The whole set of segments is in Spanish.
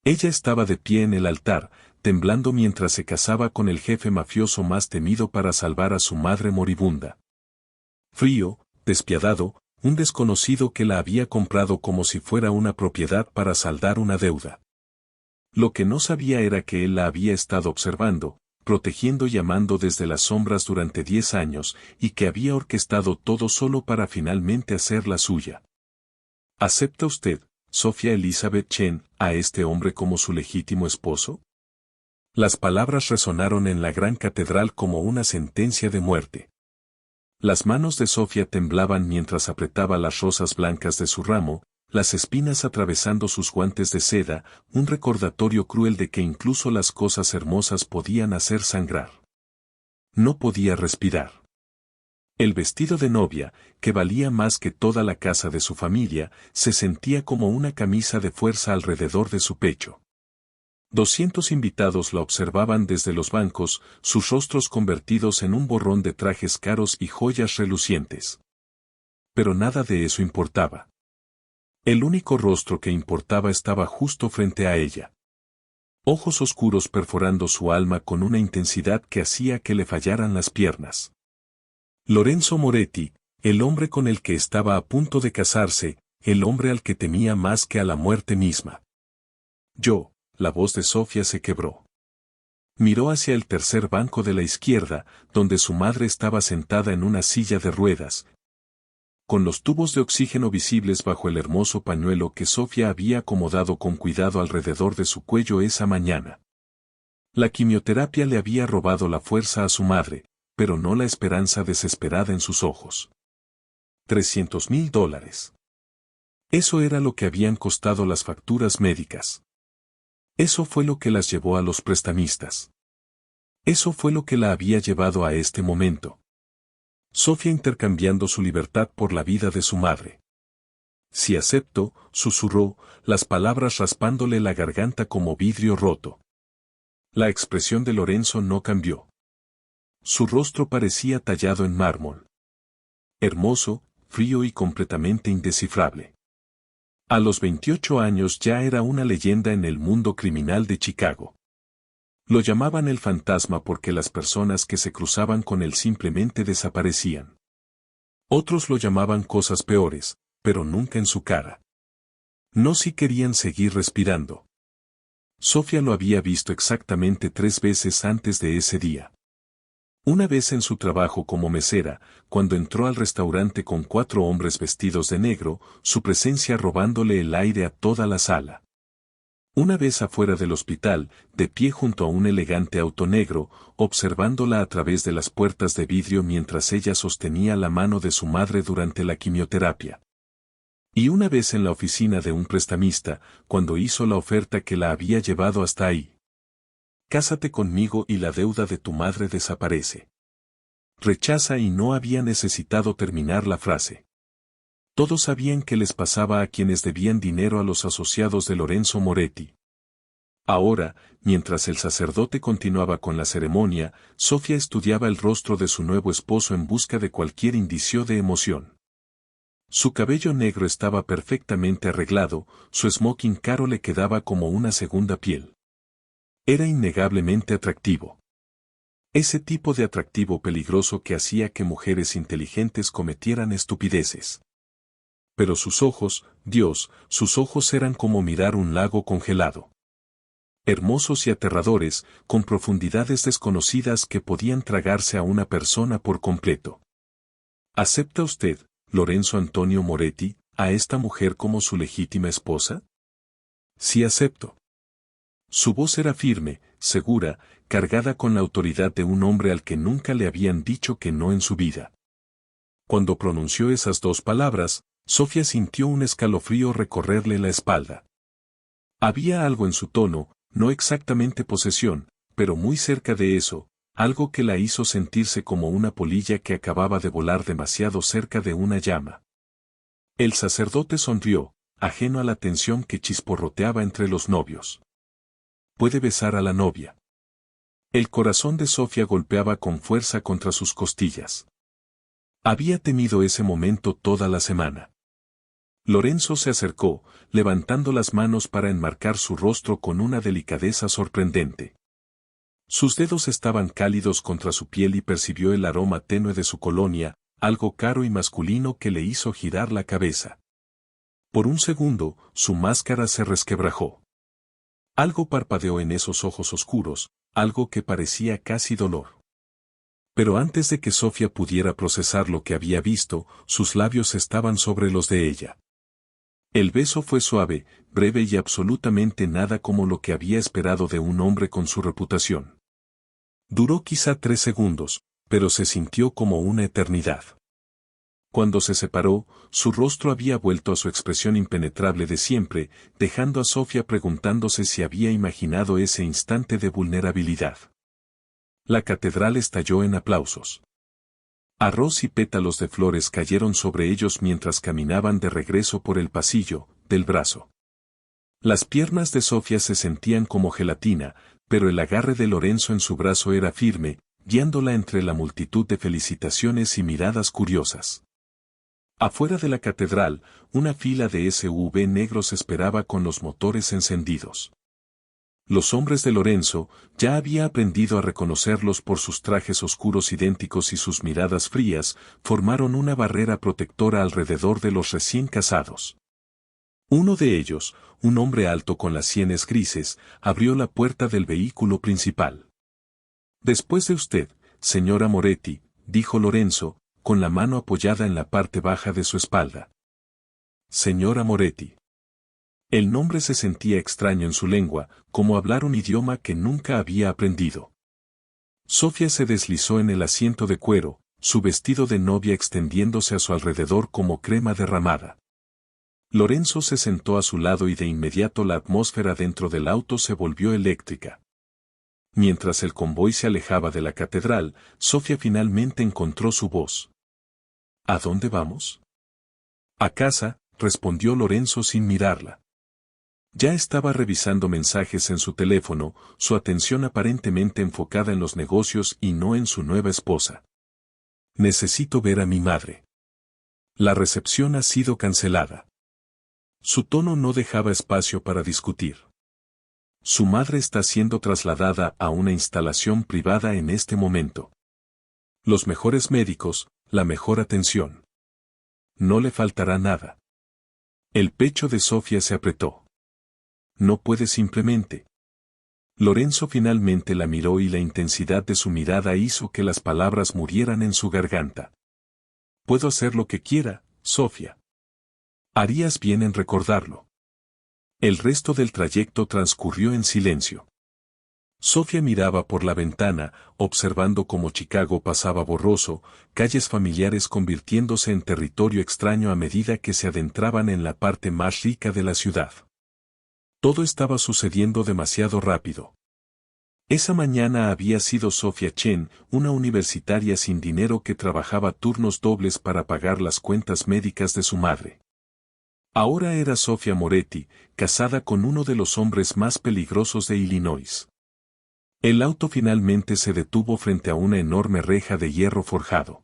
Ella estaba de pie en el altar, temblando mientras se casaba con el jefe mafioso más temido para salvar a su madre moribunda. Frío, despiadado, un desconocido que la había comprado como si fuera una propiedad para saldar una deuda. Lo que no sabía era que él la había estado observando, protegiendo y amando desde las sombras durante 10 años, y que había orquestado todo solo para finalmente hacerla suya. ¿Acepta usted, Sofía Elizabeth Chen, a este hombre como su legítimo esposo? Las palabras resonaron en la gran catedral como una sentencia de muerte. Las manos de Sofía temblaban mientras apretaba las rosas blancas de su ramo, las espinas atravesando sus guantes de seda, un recordatorio cruel de que incluso las cosas hermosas podían hacer sangrar. No podía respirar. El vestido de novia, que valía más que toda la casa de su familia, se sentía como una camisa de fuerza alrededor de su pecho. 200 invitados la observaban desde los bancos, sus rostros convertidos en un borrón de trajes caros y joyas relucientes. Pero nada de eso importaba. El único rostro que importaba estaba justo frente a ella. Ojos oscuros perforando su alma con una intensidad que hacía que le fallaran las piernas. Lorenzo Moretti, el hombre con el que estaba a punto de casarse, el hombre al que temía más que a la muerte misma. La voz de Sofía se quebró. Miró hacia el tercer banco de la izquierda, donde su madre estaba sentada en una silla de ruedas, con los tubos de oxígeno visibles bajo el hermoso pañuelo que Sofía había acomodado con cuidado alrededor de su cuello esa mañana. La quimioterapia le había robado la fuerza a su madre, pero no la esperanza desesperada en sus ojos. $300,000. Eso era lo que habían costado las facturas médicas. Eso fue lo que las llevó a los prestamistas. Eso fue lo que la había llevado a este momento. Sofía intercambiando su libertad por la vida de su madre. Si acepto, susurró, las palabras raspándole la garganta como vidrio roto. La expresión de Lorenzo no cambió. Su rostro parecía tallado en mármol. Hermoso, frío y completamente indescifrable. A los 28 años ya era una leyenda en el mundo criminal de Chicago. Lo llamaban el fantasma porque las personas que se cruzaban con él simplemente desaparecían. Otros lo llamaban cosas peores, pero nunca en su cara. No si querían seguir respirando. Sofía lo había visto exactamente 3 veces antes de ese día. Una vez en su trabajo como mesera, cuando entró al restaurante con 4 hombres vestidos de negro, su presencia robándole el aire a toda la sala. Una vez afuera del hospital, de pie junto a un elegante auto negro, observándola a través de las puertas de vidrio mientras ella sostenía la mano de su madre durante la quimioterapia. Y una vez en la oficina de un prestamista, cuando hizo la oferta que la había llevado hasta ahí. Cásate conmigo y la deuda de tu madre desaparece. Rechaza y no había necesitado terminar la frase. Todos sabían qué les pasaba a quienes debían dinero a los asociados de Lorenzo Moretti. Ahora, mientras el sacerdote continuaba con la ceremonia, Sofía estudiaba el rostro de su nuevo esposo en busca de cualquier indicio de emoción. Su cabello negro estaba perfectamente arreglado, su smoking caro le quedaba como una segunda piel. Era innegablemente atractivo. Ese tipo de atractivo peligroso que hacía que mujeres inteligentes cometieran estupideces. Pero sus ojos, Dios, sus ojos eran como mirar un lago congelado. Hermosos y aterradores, con profundidades desconocidas que podían tragarse a una persona por completo. ¿Acepta usted, Lorenzo Antonio Moretti, a esta mujer como su legítima esposa? Sí, acepto. Su voz era firme, segura, cargada con la autoridad de un hombre al que nunca le habían dicho que no en su vida. Cuando pronunció esas 2 palabras, Sofía sintió un escalofrío recorrerle la espalda. Había algo en su tono, no exactamente posesión, pero muy cerca de eso, algo que la hizo sentirse como una polilla que acababa de volar demasiado cerca de una llama. El sacerdote sonrió, ajeno a la tensión que chisporroteaba entre los novios. Puede besar a la novia. El corazón de Sofía golpeaba con fuerza contra sus costillas. Había temido ese momento toda la semana. Lorenzo se acercó, levantando las manos para enmarcar su rostro con una delicadeza sorprendente. Sus dedos estaban cálidos contra su piel y percibió el aroma tenue de su colonia, algo caro y masculino que le hizo girar la cabeza. Por un segundo, su máscara se resquebrajó. Algo parpadeó en esos ojos oscuros, algo que parecía casi dolor. Pero antes de que Sofía pudiera procesar lo que había visto, sus labios estaban sobre los de ella. El beso fue suave, breve y absolutamente nada como lo que había esperado de un hombre con su reputación. Duró quizá 3 segundos, pero se sintió como una eternidad. Cuando se separó, su rostro había vuelto a su expresión impenetrable de siempre, dejando a Sofía preguntándose si había imaginado ese instante de vulnerabilidad. La catedral estalló en aplausos. Arroz y pétalos de flores cayeron sobre ellos mientras caminaban de regreso por el pasillo, del brazo. Las piernas de Sofía se sentían como gelatina, pero el agarre de Lorenzo en su brazo era firme, guiándola entre la multitud de felicitaciones y miradas curiosas. Afuera de la catedral, una fila de SUV negros esperaba con los motores encendidos. Los hombres de Lorenzo ya había aprendido a reconocerlos por sus trajes oscuros idénticos y sus miradas frías, formaron una barrera protectora alrededor de los recién casados. Uno de ellos, un hombre alto con las sienes grises, abrió la puerta del vehículo principal. Después de usted, señora Moretti, dijo Lorenzo, con la mano apoyada en la parte baja de su espalda. Señora Moretti. El nombre se sentía extraño en su lengua, como hablar un idioma que nunca había aprendido. Sofía se deslizó en el asiento de cuero, su vestido de novia extendiéndose a su alrededor como crema derramada. Lorenzo se sentó a su lado y de inmediato la atmósfera dentro del auto se volvió eléctrica. Mientras el convoy se alejaba de la catedral, Sofía finalmente encontró su voz. ¿A dónde vamos? A casa, respondió Lorenzo sin mirarla. Ya estaba revisando mensajes en su teléfono, su atención aparentemente enfocada en los negocios y no en su nueva esposa. Necesito ver a mi madre. La recepción ha sido cancelada. Su tono no dejaba espacio para discutir. Su madre está siendo trasladada a una instalación privada en este momento. Los mejores médicos, la mejor atención. No le faltará nada. El pecho de Sofía se apretó. No puede simplemente. Lorenzo finalmente la miró y la intensidad de su mirada hizo que las palabras murieran en su garganta. Puedo hacer lo que quiera, Sofía. Harías bien en recordarlo. El resto del trayecto transcurrió en silencio. Sofía miraba por la ventana, observando cómo Chicago pasaba borroso, calles familiares convirtiéndose en territorio extraño a medida que se adentraban en la parte más rica de la ciudad. Todo estaba sucediendo demasiado rápido. Esa mañana había sido Sofía Chen, una universitaria sin dinero que trabajaba turnos dobles para pagar las cuentas médicas de su madre. Ahora era Sofía Moretti, casada con uno de los hombres más peligrosos de Illinois. El auto finalmente se detuvo frente a una enorme reja de hierro forjado.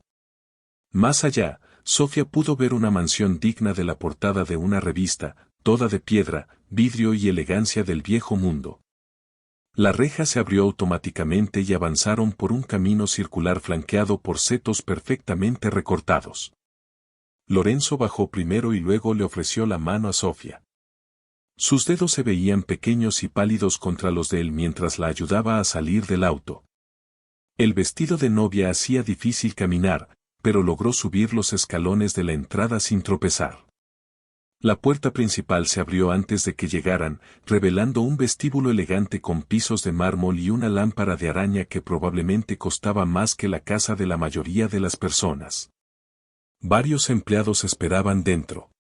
Más allá, Sofía pudo ver una mansión digna de la portada de una revista, toda de piedra, vidrio y elegancia del viejo mundo. La reja se abrió automáticamente y avanzaron por un camino circular flanqueado por setos perfectamente recortados. Lorenzo bajó primero y luego le ofreció la mano a Sofía. Sus dedos se veían pequeños y pálidos contra los de él mientras la ayudaba a salir del auto. El vestido de novia hacía difícil caminar, pero logró subir los escalones de la entrada sin tropezar. La puerta principal se abrió antes de que llegaran, revelando un vestíbulo elegante con pisos de mármol y una lámpara de araña que probablemente costaba más que la casa de la mayoría de las personas. Varios empleados esperaban dentro.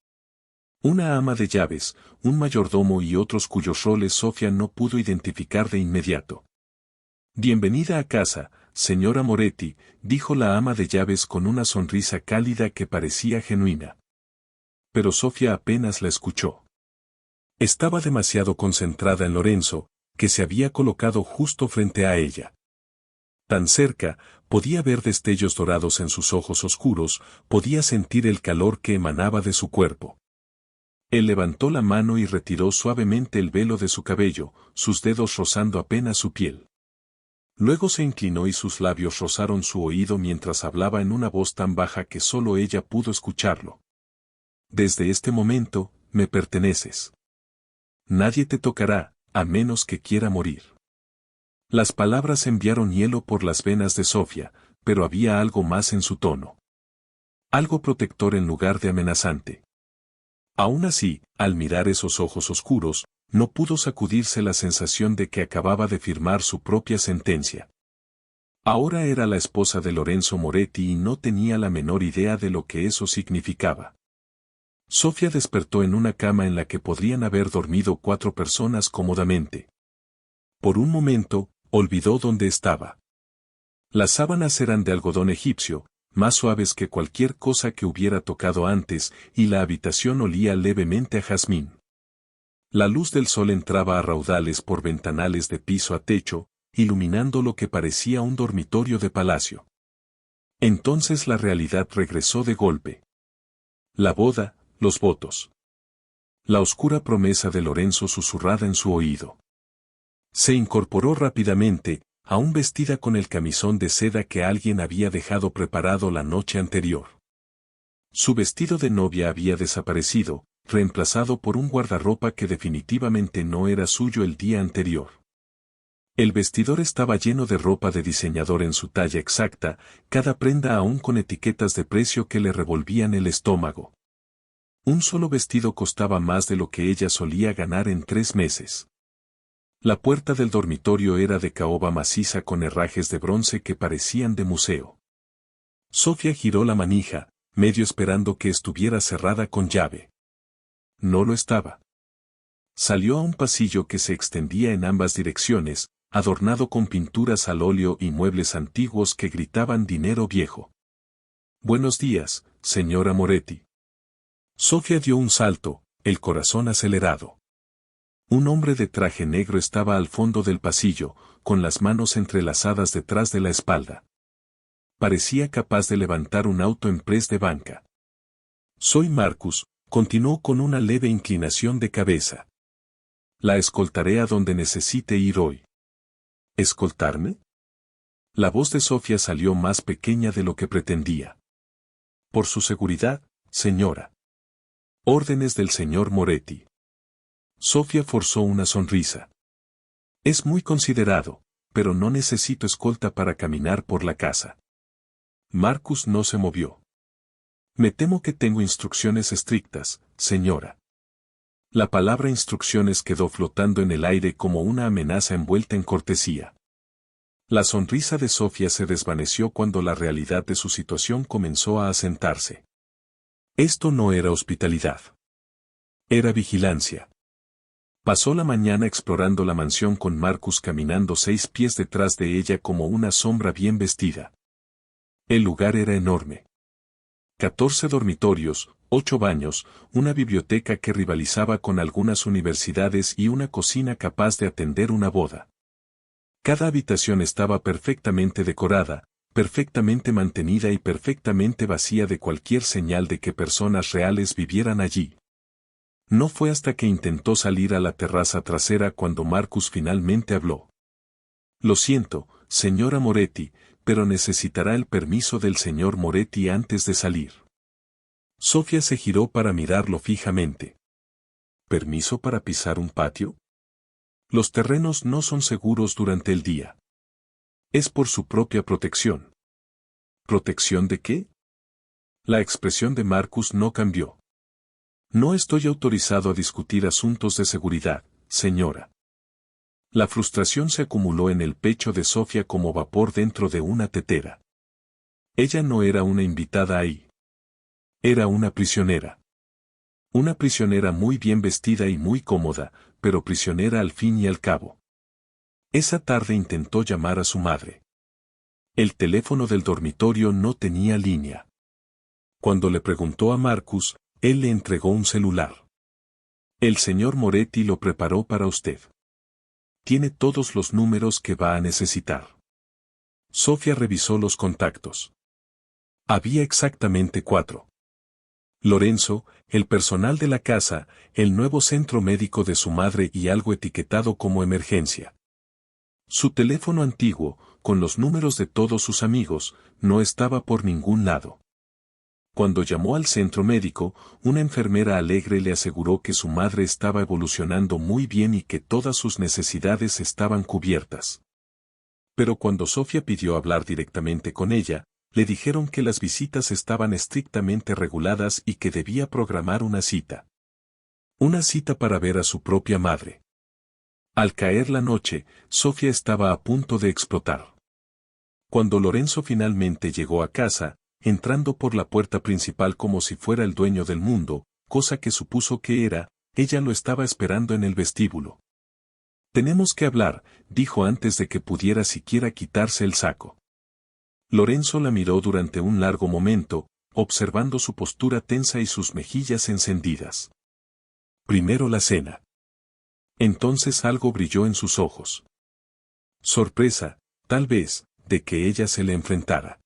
Una ama de llaves, un mayordomo y otros cuyos roles Sofía no pudo identificar de inmediato. Bienvenida a casa, señora Moretti, dijo la ama de llaves con una sonrisa cálida que parecía genuina. Pero Sofía apenas la escuchó. Estaba demasiado concentrada en Lorenzo, que se había colocado justo frente a ella. Tan cerca, podía ver destellos dorados en sus ojos oscuros, podía sentir el calor que emanaba de su cuerpo. Él levantó la mano y retiró suavemente el velo de su cabello, sus dedos rozando apenas su piel. Luego se inclinó y sus labios rozaron su oído mientras hablaba en una voz tan baja que solo ella pudo escucharlo. Desde este momento, me perteneces. Nadie te tocará, a menos que quiera morir. Las palabras enviaron hielo por las venas de Sofía, pero había algo más en su tono. Algo protector en lugar de amenazante. Aún así, al mirar esos ojos oscuros, no pudo sacudirse la sensación de que acababa de firmar su propia sentencia. Ahora era la esposa de Lorenzo Moretti y no tenía la menor idea de lo que eso significaba. Sofía despertó en una cama en la que podrían haber dormido 4 personas cómodamente. Por un momento, olvidó dónde estaba. Las sábanas eran de algodón egipcio, más suaves que cualquier cosa que hubiera tocado antes, y la habitación olía levemente a jazmín. La luz del sol entraba a raudales por ventanales de piso a techo, iluminando lo que parecía un dormitorio de palacio. Entonces la realidad regresó de golpe. La boda, los votos. La oscura promesa de Lorenzo susurrada en su oído. Se incorporó rápidamente, aún vestida con el camisón de seda que alguien había dejado preparado la noche anterior. Su vestido de novia había desaparecido, reemplazado por un guardarropa que definitivamente no era suyo el día anterior. El vestidor estaba lleno de ropa de diseñador en su talla exacta, cada prenda aún con etiquetas de precio que le revolvían el estómago. Un solo vestido costaba más de lo que ella solía ganar en 3 meses. La puerta del dormitorio era de caoba maciza con herrajes de bronce que parecían de museo. Sofía giró la manija, medio esperando que estuviera cerrada con llave. No lo estaba. Salió a un pasillo que se extendía en ambas direcciones, adornado con pinturas al óleo y muebles antiguos que gritaban dinero viejo. Buenos días, señora Moretti. Sofía dio un salto, el corazón acelerado. Un hombre de traje negro estaba al fondo del pasillo, con las manos entrelazadas detrás de la espalda. Parecía capaz de levantar un auto en press de banca. Soy Marcus, continuó con una leve inclinación de cabeza. La escoltaré a donde necesite ir hoy. ¿Escoltarme? La voz de Sofía salió más pequeña de lo que pretendía. Por su seguridad, señora. Órdenes del señor Moretti. Sofía forzó una sonrisa. Es muy considerado, pero no necesito escolta para caminar por la casa. Marcus no se movió. Me temo que tengo instrucciones estrictas, señora. La palabra instrucciones quedó flotando en el aire como una amenaza envuelta en cortesía. La sonrisa de Sofía se desvaneció cuando la realidad de su situación comenzó a asentarse. Esto no era hospitalidad. Era vigilancia. Pasó la mañana explorando la mansión con Marcus caminando 6 pies detrás de ella como una sombra bien vestida. El lugar era enorme. 14 dormitorios, 8 baños, una biblioteca que rivalizaba con algunas universidades y una cocina capaz de atender una boda. Cada habitación estaba perfectamente decorada, perfectamente mantenida y perfectamente vacía de cualquier señal de que personas reales vivieran allí. No fue hasta que intentó salir a la terraza trasera cuando Marcus finalmente habló. Lo siento, señora Moretti, pero necesitará el permiso del señor Moretti antes de salir. Sofía se giró para mirarlo fijamente. ¿Permiso para pisar un patio? Los terrenos no son seguros durante el día. Es por su propia protección. ¿Protección de qué? La expresión de Marcus no cambió. No estoy autorizado a discutir asuntos de seguridad, señora. La frustración se acumuló en el pecho de Sofía como vapor dentro de una tetera. Ella no era una invitada ahí. Era una prisionera. Una prisionera muy bien vestida y muy cómoda, pero prisionera al fin y al cabo. Esa tarde intentó llamar a su madre. El teléfono del dormitorio no tenía línea. Cuando le preguntó a Marcus, él le entregó un celular. El señor Moretti lo preparó para usted. Tiene todos los números que va a necesitar. Sofía revisó los contactos. Había exactamente 4. Lorenzo, el personal de la casa, el nuevo centro médico de su madre y algo etiquetado como emergencia. Su teléfono antiguo, con los números de todos sus amigos, no estaba por ningún lado. Cuando llamó al centro médico, una enfermera alegre le aseguró que su madre estaba evolucionando muy bien y que todas sus necesidades estaban cubiertas. Pero cuando Sofía pidió hablar directamente con ella, le dijeron que las visitas estaban estrictamente reguladas y que debía programar una cita. Una cita para ver a su propia madre. Al caer la noche, Sofía estaba a punto de explotar. Cuando Lorenzo finalmente llegó a casa, entrando por la puerta principal como si fuera el dueño del mundo, cosa que supuso que era, ella lo estaba esperando en el vestíbulo. «Tenemos que hablar», dijo antes de que pudiera siquiera quitarse el saco. Lorenzo la miró durante un largo momento, observando su postura tensa y sus mejillas encendidas. Primero la cena. Entonces algo brilló en sus ojos. Sorpresa, tal vez, de que ella se le enfrentara.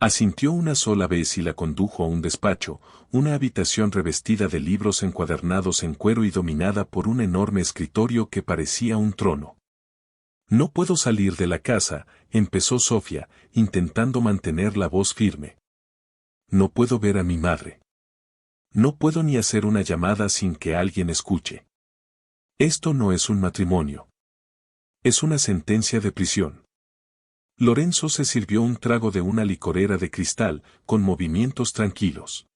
Asintió una sola vez y la condujo a un despacho, una habitación revestida de libros encuadernados en cuero y dominada por un enorme escritorio que parecía un trono. «No puedo salir de la casa», empezó Sofía, intentando mantener la voz firme. «No puedo ver a mi madre. No puedo ni hacer una llamada sin que alguien escuche. Esto no es un matrimonio. Es una sentencia de prisión». Lorenzo se sirvió un trago de una licorera de cristal, con movimientos tranquilos.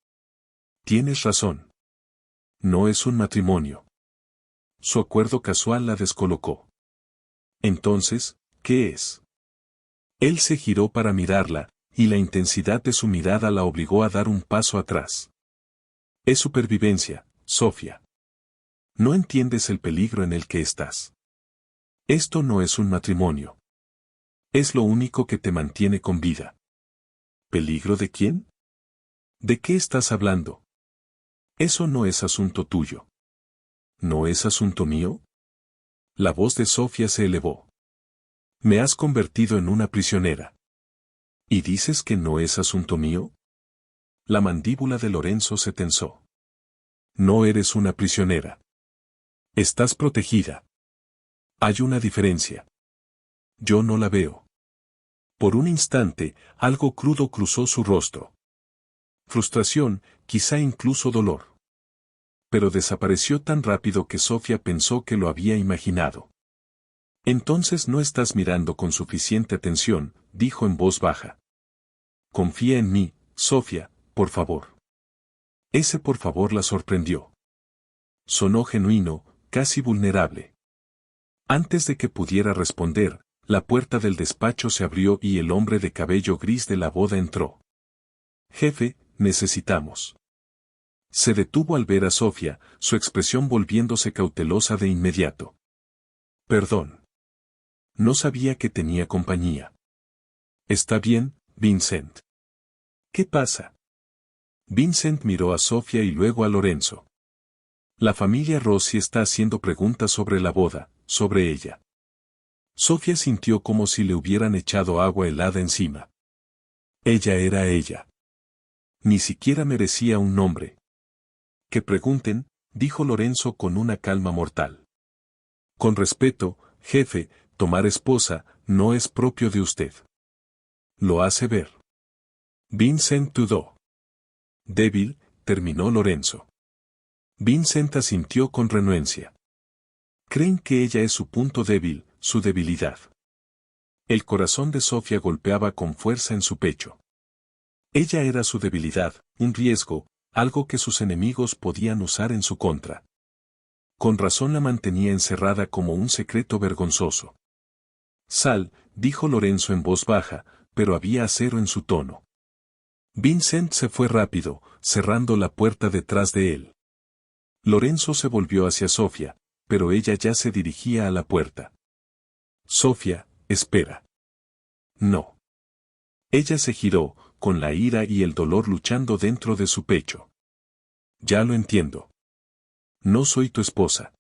«Tienes razón. No es un matrimonio». Su acuerdo casual la descolocó. «Entonces, ¿qué es?». Él se giró para mirarla, y la intensidad de su mirada la obligó a dar un paso atrás. «Es supervivencia, Sofía. No entiendes el peligro en el que estás. Esto no es un matrimonio. Es lo único que te mantiene con vida». ¿Peligro de quién? ¿De qué estás hablando? Eso no es asunto tuyo. ¿No es asunto mío? La voz de Sofía se elevó. «Me has convertido en una prisionera. ¿Y dices que no es asunto mío?». La mandíbula de Lorenzo se tensó. «No eres una prisionera. Estás protegida. Hay una diferencia. Yo no la veo». Por un instante, algo crudo cruzó su rostro. Frustración, quizá incluso dolor. Pero desapareció tan rápido que Sofía pensó que lo había imaginado. «Entonces no estás mirando con suficiente atención», dijo en voz baja. «Confía en mí, Sofía, por favor». Ese por favor la sorprendió. Sonó genuino, casi vulnerable. Antes de que pudiera responder, la puerta del despacho se abrió y el hombre de cabello gris de la boda entró. «Jefe, necesitamos». Se detuvo al ver a Sofía, su expresión volviéndose cautelosa de inmediato. «Perdón. No sabía que tenía compañía». «Está bien, Vincent». «¿Qué pasa?». Vincent miró a Sofía y luego a Lorenzo. «La familia Rossi está haciendo preguntas sobre la boda, sobre ella». Sofía sintió como si le hubieran echado agua helada encima. Ella era ella. Ni siquiera merecía un nombre. «Que pregunten», dijo Lorenzo con una calma mortal. «Con respeto, jefe, tomar esposa, no es propio de usted. Lo hace ver». Vincent dudó. «Débil», terminó Lorenzo. Vincent asintió con renuencia. «Creen que ella es su punto débil, su debilidad». El corazón de Sofía golpeaba con fuerza en su pecho. Ella era su debilidad, un riesgo, algo que sus enemigos podían usar en su contra. Con razón la mantenía encerrada como un secreto vergonzoso. «Sal», dijo Lorenzo en voz baja, pero había acero en su tono. Vincent se fue rápido, cerrando la puerta detrás de él. Lorenzo se volvió hacia Sofía, pero ella ya se dirigía a la puerta. «Sofía, espera». «No». Ella se giró, con la ira y el dolor luchando dentro de su pecho. «Ya lo entiendo. No soy tu esposa.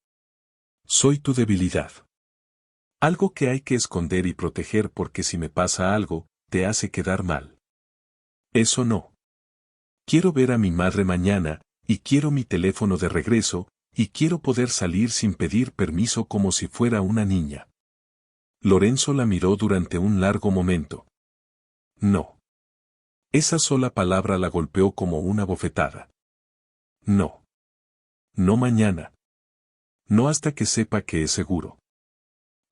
Soy tu debilidad. Algo que hay que esconder y proteger porque si me pasa algo, te hace quedar mal. Eso no. Quiero ver a mi madre mañana, y quiero mi teléfono de regreso, y quiero poder salir sin pedir permiso como si fuera una niña. Lorenzo la miró durante un largo momento. No. Esa sola palabra la golpeó como una bofetada. No. No mañana. No hasta que sepa que es seguro.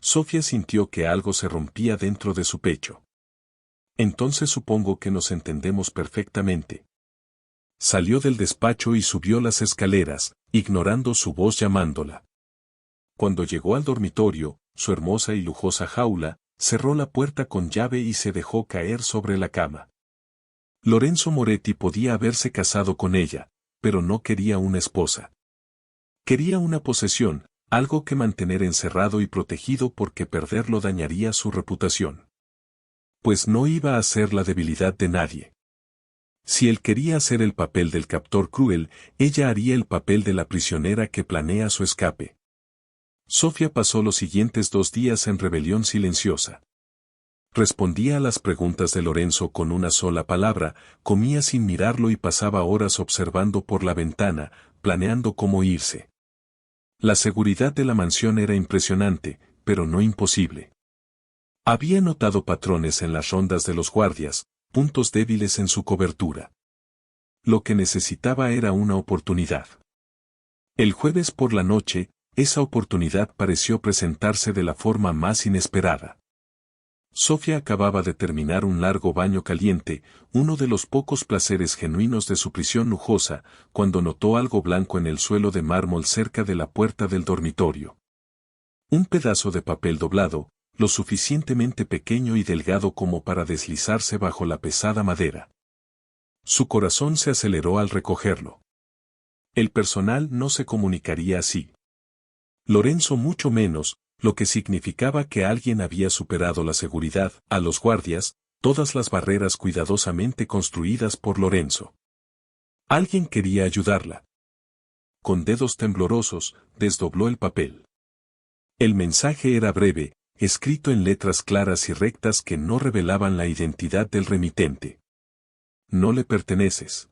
Sofía sintió que algo se rompía dentro de su pecho. Entonces supongo que nos entendemos perfectamente. Salió del despacho y subió las escaleras, ignorando su voz llamándola. Cuando llegó al dormitorio, su hermosa y lujosa jaula, cerró la puerta con llave y se dejó caer sobre la cama. Lorenzo Moretti podía haberse casado con ella, pero no quería una esposa. Quería una posesión, algo que mantener encerrado y protegido porque perderlo dañaría su reputación. Pues no iba a ser la debilidad de nadie. Si él quería hacer el papel del captor cruel, ella haría el papel de la prisionera que planea su escape. Sofía pasó los siguientes 2 días en rebelión silenciosa. Respondía a las preguntas de Lorenzo con una sola palabra, comía sin mirarlo y pasaba horas observando por la ventana, planeando cómo irse. La seguridad de la mansión era impresionante, pero no imposible. Había notado patrones en las rondas de los guardias, puntos débiles en su cobertura. Lo que necesitaba era una oportunidad. El jueves por la noche, esa oportunidad pareció presentarse de la forma más inesperada. Sofía acababa de terminar un largo baño caliente, uno de los pocos placeres genuinos de su prisión lujosa, cuando notó algo blanco en el suelo de mármol cerca de la puerta del dormitorio. Un pedazo de papel doblado, lo suficientemente pequeño y delgado como para deslizarse bajo la pesada madera. Su corazón se aceleró al recogerlo. El personal no se comunicaría así. Lorenzo mucho menos, lo que significaba que alguien había superado la seguridad, a los guardias, todas las barreras cuidadosamente construidas por Lorenzo. Alguien quería ayudarla. Con dedos temblorosos, desdobló el papel. El mensaje era breve, escrito en letras claras y rectas que no revelaban la identidad del remitente. No le perteneces.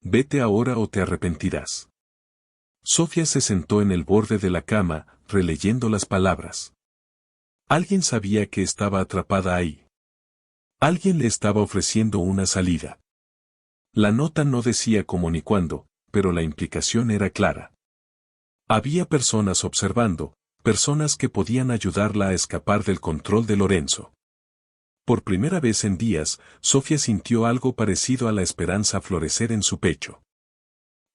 Vete ahora o te arrepentirás. Sofía se sentó en el borde de la cama, releyendo las palabras. Alguien sabía que estaba atrapada ahí. Alguien le estaba ofreciendo una salida. La nota no decía cómo ni cuándo, pero la implicación era clara. Había personas observando, personas que podían ayudarla a escapar del control de Lorenzo. Por primera vez en días, Sofía sintió algo parecido a la esperanza florecer en su pecho.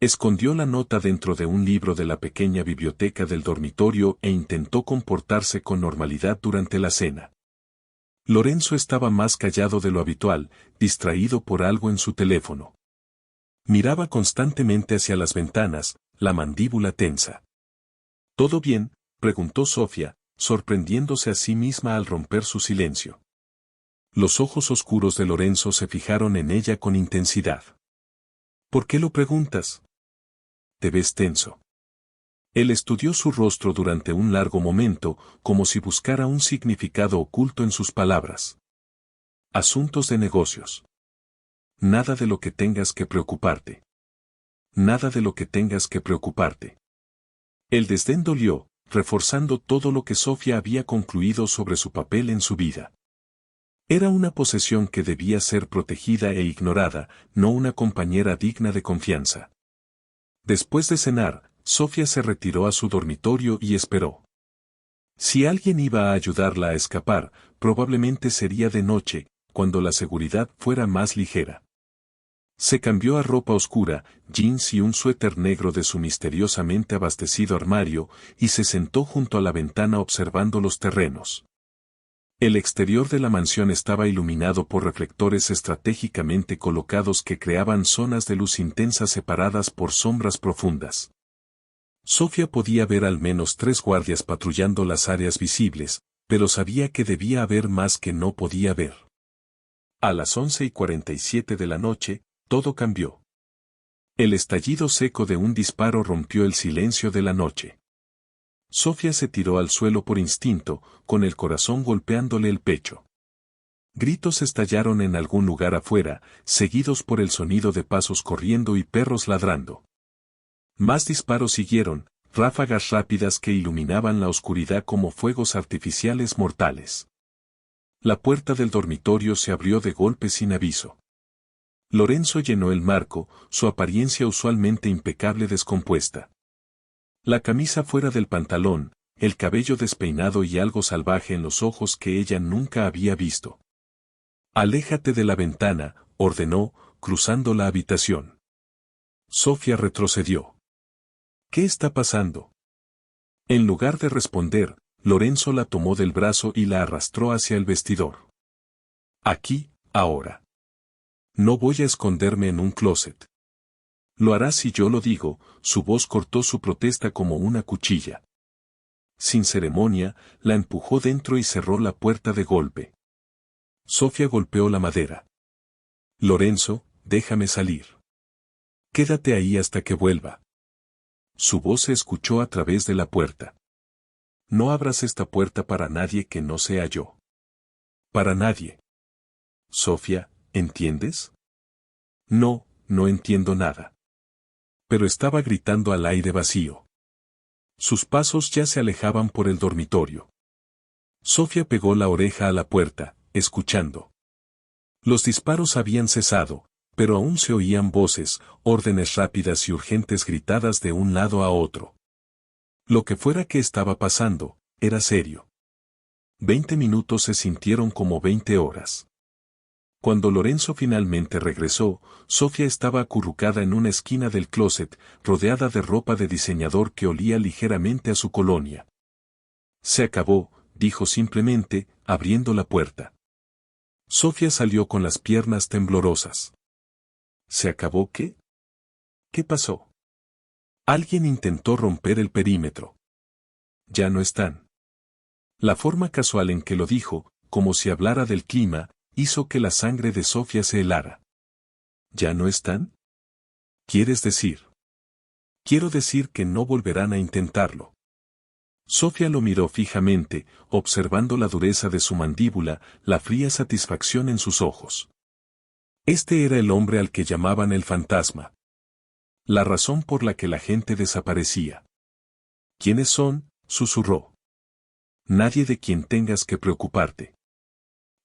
Escondió la nota dentro de un libro de la pequeña biblioteca del dormitorio e intentó comportarse con normalidad durante la cena. Lorenzo estaba más callado de lo habitual, distraído por algo en su teléfono. Miraba constantemente hacia las ventanas, la mandíbula tensa. ¿Todo bien?, preguntó Sofía, sorprendiéndose a sí misma al romper su silencio. Los ojos oscuros de Lorenzo se fijaron en ella con intensidad. ¿Por qué lo preguntas? Te ves tenso. Él estudió su rostro durante un largo momento, como si buscara un significado oculto en sus palabras. Asuntos de negocios. Nada de lo que tengas que preocuparte. Nada de lo que tengas que preocuparte. El desdén dolió, reforzando todo lo que Sofía había concluido sobre su papel en su vida. Era una posesión que debía ser protegida e ignorada, no una compañera digna de confianza. Después de cenar, Sofía se retiró a su dormitorio y esperó. Si alguien iba a ayudarla a escapar, probablemente sería de noche, cuando la seguridad fuera más ligera. Se cambió a ropa oscura, jeans y un suéter negro de su misteriosamente abastecido armario, y se sentó junto a la ventana observando los terrenos. El exterior de la mansión estaba iluminado por reflectores estratégicamente colocados que creaban zonas de luz intensa separadas por sombras profundas. Sofía podía ver al menos 3 guardias patrullando las áreas visibles, pero sabía que debía haber más que no podía ver. A las 11:47 de la noche, todo cambió. El estallido seco de un disparo rompió el silencio de la noche. Sofía se tiró al suelo por instinto, con el corazón golpeándole el pecho. Gritos estallaron en algún lugar afuera, seguidos por el sonido de pasos corriendo y perros ladrando. Más disparos siguieron, ráfagas rápidas que iluminaban la oscuridad como fuegos artificiales mortales. La puerta del dormitorio se abrió de golpe sin aviso. Lorenzo llenó el marco, su apariencia usualmente impecable descompuesta. La camisa fuera del pantalón, el cabello despeinado y algo salvaje en los ojos que ella nunca había visto. «Aléjate de la ventana», ordenó, cruzando la habitación. Sofía retrocedió. «¿Qué está pasando?». En lugar de responder, Lorenzo la tomó del brazo y la arrastró hacia el vestidor. «Aquí, ahora. No voy a esconderme en un closet. Lo harás si yo lo digo», su voz cortó su protesta como una cuchilla. Sin ceremonia, la empujó dentro y cerró la puerta de golpe. Sofía golpeó la madera. «Lorenzo, déjame salir. Quédate ahí hasta que vuelva». Su voz se escuchó a través de la puerta. «No abras esta puerta para nadie que no sea yo». «Para nadie». «Sofía, ¿entiendes?». «No, no entiendo nada». Pero estaba gritando al aire vacío. Sus pasos ya se alejaban por el dormitorio. Sofía pegó la oreja a la puerta, escuchando. Los disparos habían cesado, pero aún se oían voces, órdenes rápidas y urgentes gritadas de un lado a otro. Lo que fuera que estaba pasando, era serio. 20 minutos se sintieron como 20 horas. Cuando Lorenzo finalmente regresó, Sofía estaba acurrucada en una esquina del closet, rodeada de ropa de diseñador que olía ligeramente a su colonia. «Se acabó», dijo simplemente, abriendo la puerta. Sofía salió con las piernas temblorosas. «¿Se acabó qué? ¿Qué pasó?». «Alguien intentó romper el perímetro. Ya no están». La forma casual en que lo dijo, como si hablara del clima, hizo que la sangre de Sofía se helara. ¿Ya no están? ¿Quieres decir? Quiero decir que no volverán a intentarlo. Sofía lo miró fijamente, observando la dureza de su mandíbula, la fría satisfacción en sus ojos. Este era el hombre al que llamaban el fantasma. La razón por la que la gente desaparecía. ¿Quiénes son?, susurró. Nadie de quien tengas que preocuparte.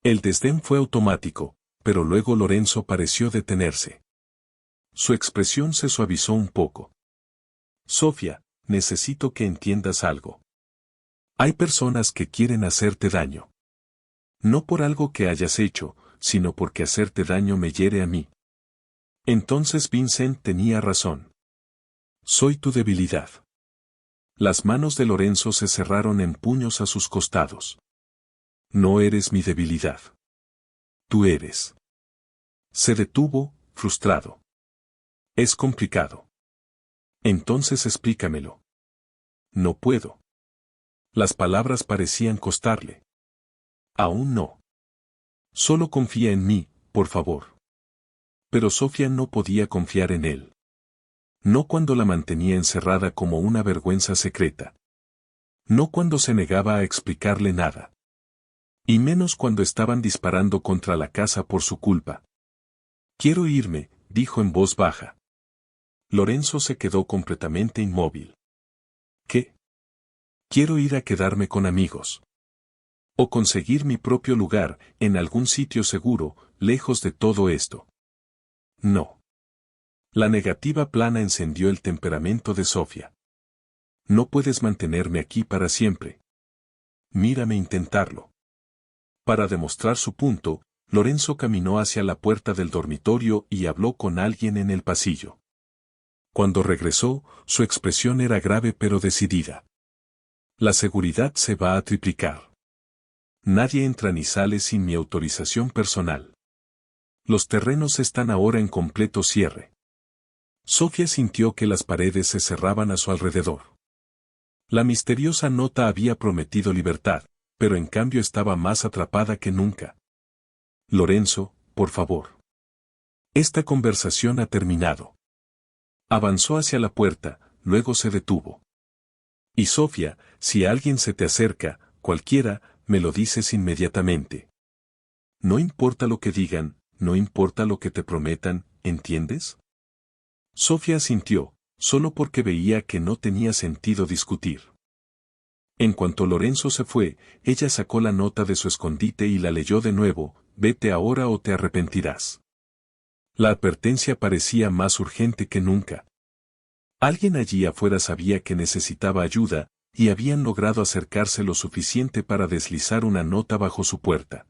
El desdén fue automático, pero luego Lorenzo pareció detenerse. Su expresión se suavizó un poco. «Sofía, necesito que entiendas algo. Hay personas que quieren hacerte daño. No por algo que hayas hecho, sino porque hacerte daño me hiere a mí». Entonces Vincent tenía razón. «Soy tu debilidad». Las manos de Lorenzo se cerraron en puños a sus costados. «No eres mi debilidad. Tú eres». Se detuvo, frustrado. «Es complicado». «Entonces explícamelo». «No puedo». Las palabras parecían costarle. «Aún no. Solo confía en mí, por favor». Pero Sofía no podía confiar en él. No cuando la mantenía encerrada como una vergüenza secreta. No cuando se negaba a explicarle nada. Y menos cuando estaban disparando contra la casa por su culpa. «Quiero irme», dijo en voz baja. Lorenzo se quedó completamente inmóvil. «¿Qué?». «Quiero ir a quedarme con amigos. O conseguir mi propio lugar, en algún sitio seguro, lejos de todo esto». «No». La negativa plana encendió el temperamento de Sofía. «No puedes mantenerme aquí para siempre. Mírame intentarlo». Para demostrar su punto, Lorenzo caminó hacia la puerta del dormitorio y habló con alguien en el pasillo. Cuando regresó, su expresión era grave pero decidida. «La seguridad se va a triplicar. Nadie entra ni sale sin mi autorización personal. Los terrenos están ahora en completo cierre». Sofía sintió que las paredes se cerraban a su alrededor. La misteriosa nota había prometido libertad, pero en cambio estaba más atrapada que nunca. «Lorenzo, por favor. Esta conversación ha terminado». Avanzó hacia la puerta, luego se detuvo. «Y Sofía, si alguien se te acerca, cualquiera, me lo dices inmediatamente. No importa lo que digan, no importa lo que te prometan, ¿entiendes?». Sofía asintió, solo porque veía que no tenía sentido discutir. En cuanto Lorenzo se fue, ella sacó la nota de su escondite y la leyó de nuevo: vete ahora o te arrepentirás. La advertencia parecía más urgente que nunca. Alguien allí afuera sabía que necesitaba ayuda, y habían logrado acercarse lo suficiente para deslizar una nota bajo su puerta.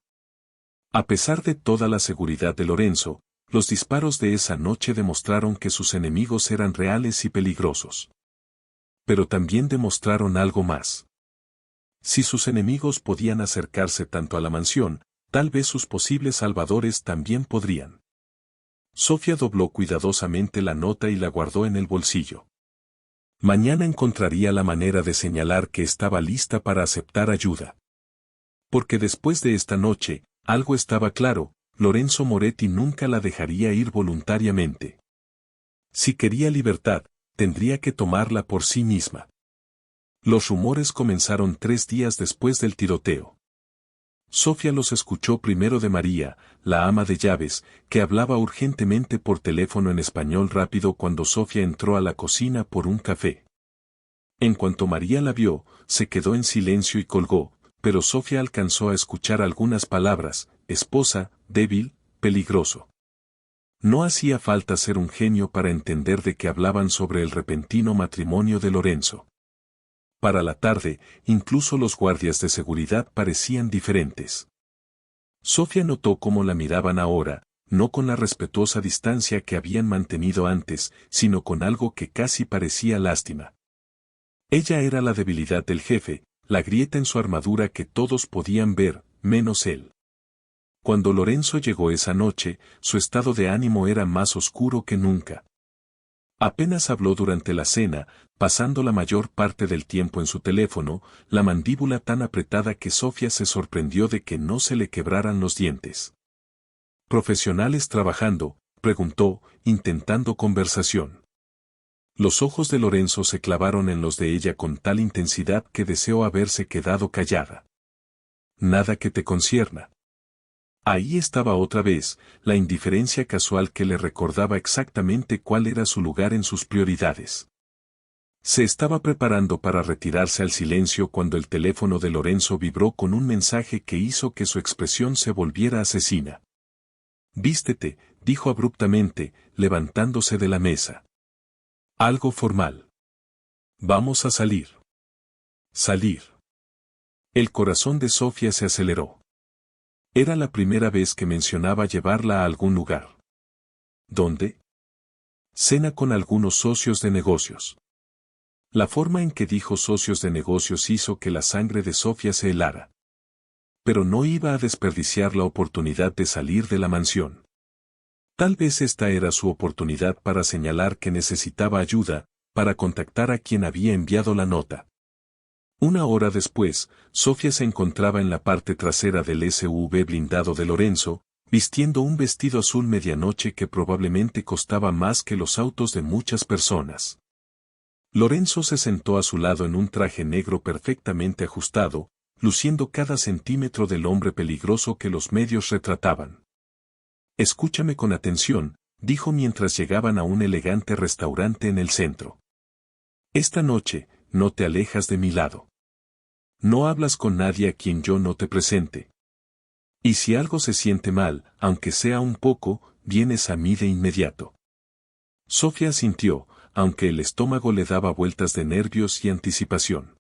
A pesar de toda la seguridad de Lorenzo, los disparos de esa noche demostraron que sus enemigos eran reales y peligrosos. Pero también demostraron algo más. Si sus enemigos podían acercarse tanto a la mansión, tal vez sus posibles salvadores también podrían. Sofía dobló cuidadosamente la nota y la guardó en el bolsillo. Mañana encontraría la manera de señalar que estaba lista para aceptar ayuda. Porque después de esta noche, algo estaba claro: Lorenzo Moretti nunca la dejaría ir voluntariamente. Si quería libertad, tendría que tomarla por sí misma. Los rumores comenzaron 3 días después del tiroteo. Sofía los escuchó primero de María, la ama de llaves, que hablaba urgentemente por teléfono en español rápido cuando Sofía entró a la cocina por un café. En cuanto María la vio, se quedó en silencio y colgó, pero Sofía alcanzó a escuchar algunas palabras: esposa, débil, peligroso. No hacía falta ser un genio para entender de que hablaban sobre el repentino matrimonio de Lorenzo. Para la tarde, incluso los guardias de seguridad parecían diferentes. Sofía notó cómo la miraban ahora, no con la respetuosa distancia que habían mantenido antes, sino con algo que casi parecía lástima. Ella era la debilidad del jefe, la grieta en su armadura que todos podían ver, menos él. Cuando Lorenzo llegó esa noche, su estado de ánimo era más oscuro que nunca. Apenas habló durante la cena, pasando la mayor parte del tiempo en su teléfono, la mandíbula tan apretada que Sofía se sorprendió de que no se le quebraran los dientes. ¿Profesionales trabajando?, preguntó, intentando conversación. Los ojos de Lorenzo se clavaron en los de ella con tal intensidad que deseó haberse quedado callada. Nada que te concierna. Ahí estaba otra vez, la indiferencia casual que le recordaba exactamente cuál era su lugar en sus prioridades. Se estaba preparando para retirarse al silencio cuando el teléfono de Lorenzo vibró con un mensaje que hizo que su expresión se volviera asesina. Vístete, dijo abruptamente, levantándose de la mesa. Algo formal. Vamos a salir. Salir. El corazón de Sofía se aceleró. Era la primera vez que mencionaba llevarla a algún lugar. ¿Dónde? Cena con algunos socios de negocios. La forma en que dijo socios de negocios hizo que la sangre de Sofía se helara. Pero no iba a desperdiciar la oportunidad de salir de la mansión. Tal vez esta era su oportunidad para señalar que necesitaba ayuda, para contactar a quien había enviado la nota. Una hora después, Sofía se encontraba en la parte trasera del SUV blindado de Lorenzo, vistiendo un vestido azul medianoche que probablemente costaba más que los autos de muchas personas. Lorenzo se sentó a su lado en un traje negro perfectamente ajustado, luciendo cada centímetro del hombre peligroso que los medios retrataban. Escúchame con atención, dijo mientras llegaban a un elegante restaurante en el centro. Esta noche, no te alejas de mi lado. No hablas con nadie a quien yo no te presente. Y si algo se siente mal, aunque sea un poco, vienes a mí de inmediato. Sofía asintió, aunque el estómago le daba vueltas de nervios y anticipación.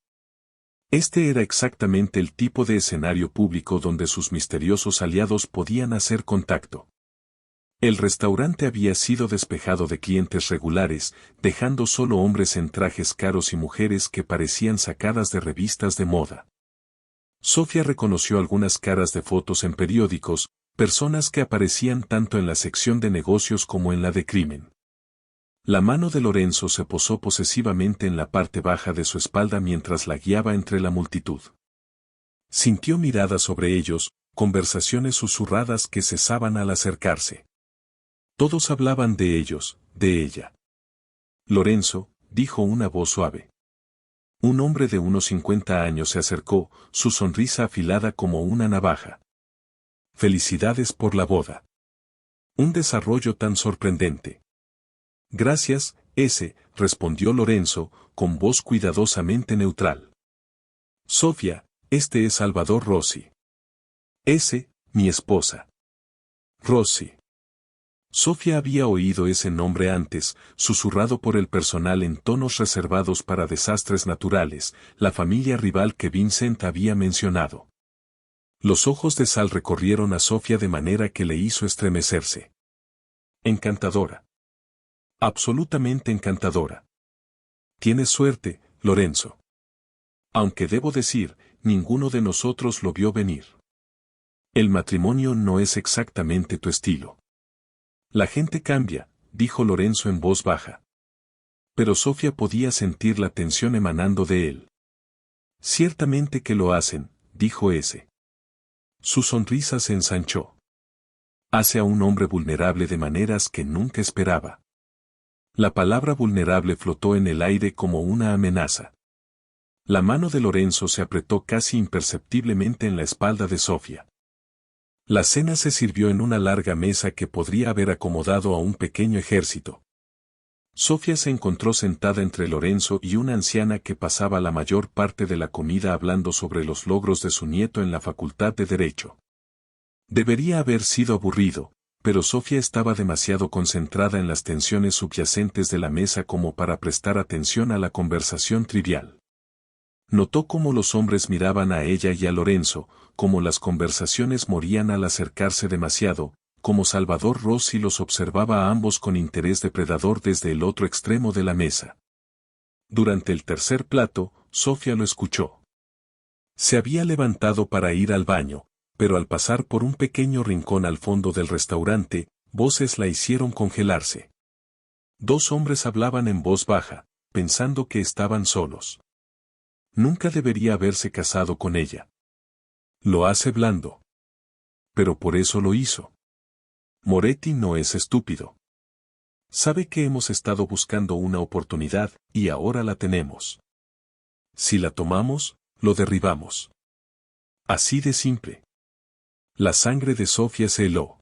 Este era exactamente el tipo de escenario público donde sus misteriosos aliados podían hacer contacto. El restaurante había sido despejado de clientes regulares, dejando solo hombres en trajes caros y mujeres que parecían sacadas de revistas de moda. Sofía reconoció algunas caras de fotos en periódicos, personas que aparecían tanto en la sección de negocios como en la de crimen. La mano de Lorenzo se posó posesivamente en la parte baja de su espalda mientras la guiaba entre la multitud. Sintió miradas sobre ellos, conversaciones susurradas que cesaban al acercarse. Todos hablaban de ellos, de ella. Lorenzo, dijo una voz suave. Un hombre de unos 50 años se acercó, su sonrisa afilada como una navaja. Felicidades por la boda. Un desarrollo tan sorprendente. Gracias, respondió Lorenzo, con voz cuidadosamente neutral. Sofía, este es Salvador Rossi. Mi esposa. Rossi. Sofía había oído ese nombre antes, susurrado por el personal en tonos reservados para desastres naturales, la familia rival que Vincent había mencionado. Los ojos de Sal recorrieron a Sofía de manera que le hizo estremecerse. Encantadora. Absolutamente encantadora. Tienes suerte, Lorenzo. Aunque debo decir, ninguno de nosotros lo vio venir. El matrimonio no es exactamente tu estilo. La gente cambia, dijo Lorenzo en voz baja. Pero Sofía podía sentir la tensión emanando de él. Ciertamente que lo hacen, dijo ese. Su sonrisa se ensanchó. Hace a un hombre vulnerable de maneras que nunca esperaba. La palabra vulnerable flotó en el aire como una amenaza. La mano de Lorenzo se apretó casi imperceptiblemente en la espalda de Sofía. La cena se sirvió en una larga mesa que podría haber acomodado a un pequeño ejército. Sofía se encontró sentada entre Lorenzo y una anciana que pasaba la mayor parte de la comida hablando sobre los logros de su nieto en la Facultad de Derecho. Debería haber sido aburrido, pero Sofía estaba demasiado concentrada en las tensiones subyacentes de la mesa como para prestar atención a la conversación trivial. Notó cómo los hombres miraban a ella y a Lorenzo, cómo las conversaciones morían al acercarse demasiado, como Salvador Rossi los observaba a ambos con interés depredador desde el otro extremo de la mesa. Durante el tercer plato, Sofía lo escuchó. Se había levantado para ir al baño, pero al pasar por un pequeño rincón al fondo del restaurante, voces la hicieron congelarse. Dos hombres hablaban en voz baja, pensando que estaban solos. Nunca debería haberse casado con ella. Lo hace blando. Pero por eso lo hizo. Moretti no es estúpido. Sabe que hemos estado buscando una oportunidad, y ahora la tenemos. Si la tomamos, lo derribamos. Así de simple. La sangre de Sofía se heló.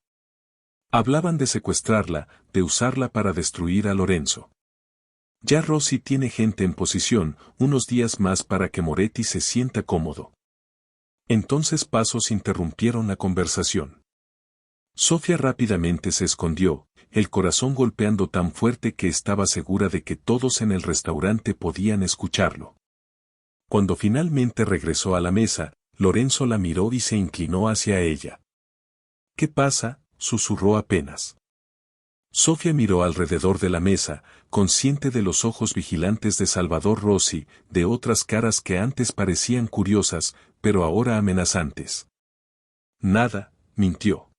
Hablaban de secuestrarla, de usarla para destruir a Lorenzo. Ya Rossi tiene gente en posición, unos días más para que Moretti se sienta cómodo. Entonces pasos interrumpieron la conversación. Sofía rápidamente se escondió, el corazón golpeando tan fuerte que estaba segura de que todos en el restaurante podían escucharlo. Cuando finalmente regresó a la mesa, Lorenzo la miró y se inclinó hacia ella. ¿Qué pasa?, susurró apenas. Sofía miró alrededor de la mesa, consciente de los ojos vigilantes de Salvador Rossi, de otras caras que antes parecían curiosas, pero ahora amenazantes. Nada, mintió.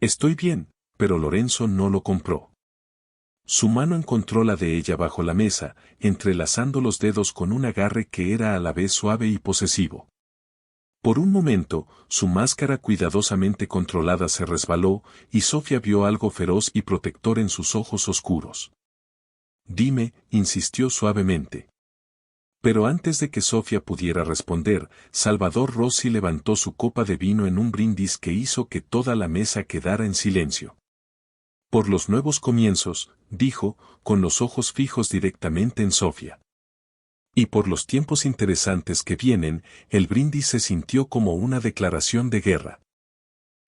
Estoy bien, pero Lorenzo no lo compró. Su mano encontró la de ella bajo la mesa, entrelazando los dedos con un agarre que era a la vez suave y posesivo. Por un momento, su máscara cuidadosamente controlada se resbaló, y Sofía vio algo feroz y protector en sus ojos oscuros. Dime, insistió suavemente. Pero antes de que Sofía pudiera responder, Salvador Rossi levantó su copa de vino en un brindis que hizo que toda la mesa quedara en silencio. Por los nuevos comienzos, dijo, con los ojos fijos directamente en Sofía. Y por los tiempos interesantes que vienen, el brindis se sintió como una declaración de guerra.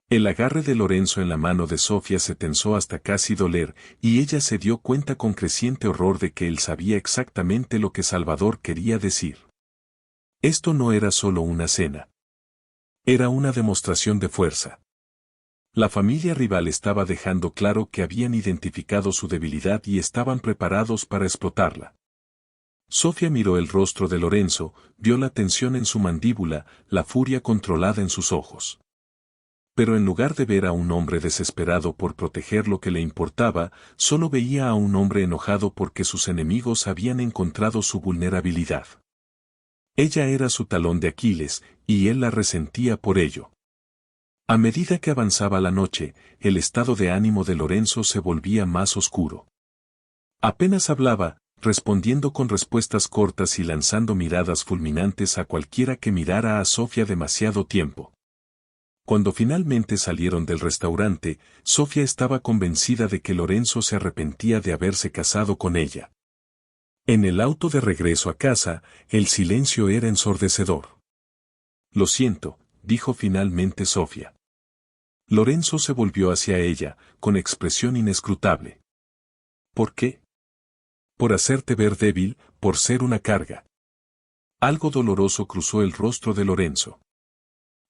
El agarre de Lorenzo en la mano de Sofía se tensó hasta casi doler, y ella se dio cuenta con creciente horror de que él sabía exactamente lo que Salvador quería decir. Esto no era solo una cena. Era una demostración de fuerza. La familia rival estaba dejando claro que habían identificado su debilidad y estaban preparados para explotarla. Sofía miró el rostro de Lorenzo, vio la tensión en su mandíbula, la furia controlada en sus ojos. Pero en lugar de ver a un hombre desesperado por proteger lo que le importaba, solo veía a un hombre enojado porque sus enemigos habían encontrado su vulnerabilidad. Ella era su talón de Aquiles, y él la resentía por ello. A medida que avanzaba la noche, el estado de ánimo de Lorenzo se volvía más oscuro. Apenas hablaba, respondiendo con respuestas cortas y lanzando miradas fulminantes a cualquiera que mirara a Sofía demasiado tiempo. Cuando finalmente salieron del restaurante, Sofía estaba convencida de que Lorenzo se arrepentía de haberse casado con ella. En el auto de regreso a casa, el silencio era ensordecedor. Lo siento, dijo finalmente Sofía. Lorenzo se volvió hacia ella, con expresión inescrutable. ¿Por qué? Por hacerte ver débil, por ser una carga. Algo doloroso cruzó el rostro de Lorenzo.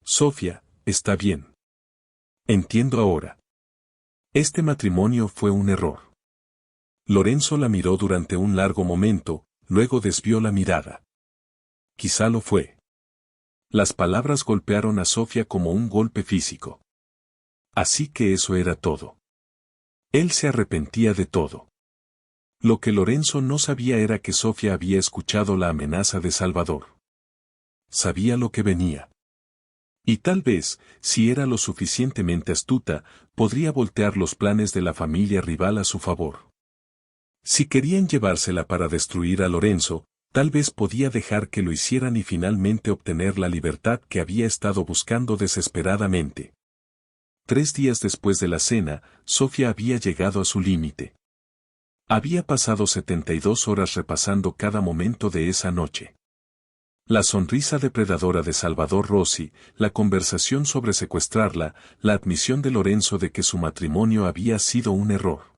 Sofía, está bien. Entiendo ahora. Este matrimonio fue un error. Lorenzo la miró durante un largo momento, luego desvió la mirada. Quizá lo fue. Las palabras golpearon a Sofía como un golpe físico. Así que eso era todo. Él se arrepentía de todo. Lo que Lorenzo no sabía era que Sofía había escuchado la amenaza de Salvador. Sabía lo que venía. Y tal vez, si era lo suficientemente astuta, podría voltear los planes de la familia rival a su favor. Si querían llevársela para destruir a Lorenzo, tal vez podía dejar que lo hicieran y finalmente obtener la libertad que había estado buscando desesperadamente. 3 días después de la cena, Sofía había llegado a su límite. Había pasado 72 horas repasando cada momento de esa noche. La sonrisa depredadora de Salvador Rossi, la conversación sobre secuestrarla, la admisión de Lorenzo de que su matrimonio había sido un error.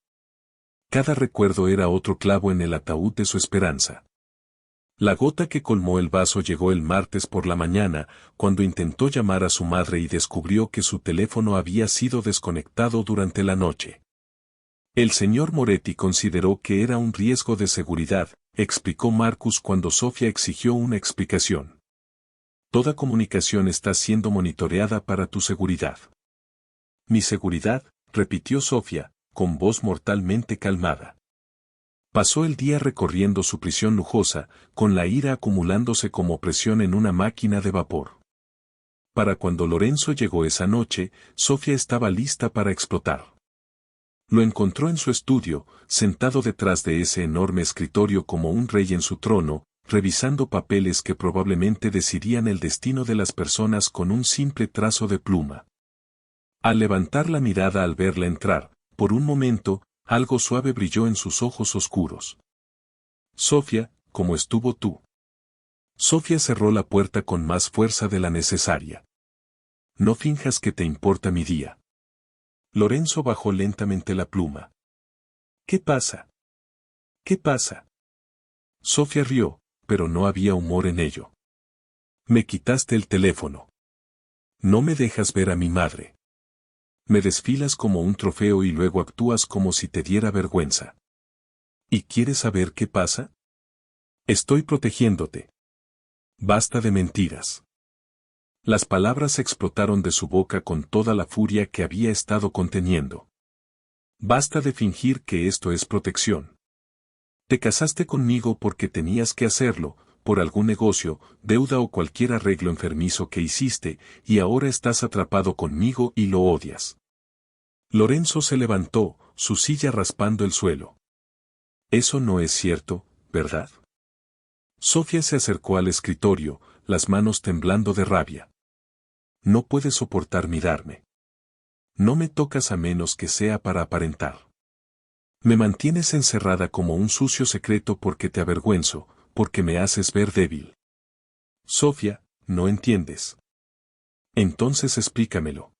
Cada recuerdo era otro clavo en el ataúd de su esperanza. La gota que colmó el vaso llegó el martes por la mañana, cuando intentó llamar a su madre y descubrió que su teléfono había sido desconectado durante la noche. El señor Moretti consideró que era un riesgo de seguridad, explicó Marcus cuando Sofía exigió una explicación. Toda comunicación está siendo monitoreada para tu seguridad. Mi seguridad, repitió Sofía, con voz mortalmente calmada. Pasó el día recorriendo su prisión lujosa, con la ira acumulándose como presión en una máquina de vapor. Para cuando Lorenzo llegó esa noche, Sofía estaba lista para explotar. Lo encontró en su estudio, sentado detrás de ese enorme escritorio como un rey en su trono, revisando papeles que probablemente decidían el destino de las personas con un simple trazo de pluma. Al levantar la mirada al verla entrar, por un momento, algo suave brilló en sus ojos oscuros. Sofía, ¿cómo estuvo tú? Sofía cerró la puerta con más fuerza de la necesaria. No finjas que te importa mi día. Lorenzo bajó lentamente la pluma. ¿Qué pasa? ¿Qué pasa? Sofía rió, pero no había humor en ello. Me quitaste el teléfono. No me dejas ver a mi madre. Me desfilas como un trofeo y luego actúas como si te diera vergüenza. ¿Y quieres saber qué pasa? Estoy protegiéndote. Basta de mentiras. Las palabras explotaron de su boca con toda la furia que había estado conteniendo. Basta de fingir que esto es protección. Te casaste conmigo porque tenías que hacerlo, por algún negocio, deuda o cualquier arreglo enfermizo que hiciste, y ahora estás atrapado conmigo y lo odias. Lorenzo se levantó, su silla raspando el suelo. Eso no es cierto, ¿verdad? Sofía se acercó al escritorio, las manos temblando de rabia. No puedes soportar mirarme. No me tocas a menos que sea para aparentar. Me mantienes encerrada como un sucio secreto porque te avergüenzo, porque me haces ver débil. Sofía, no entiendes. Entonces explícamelo.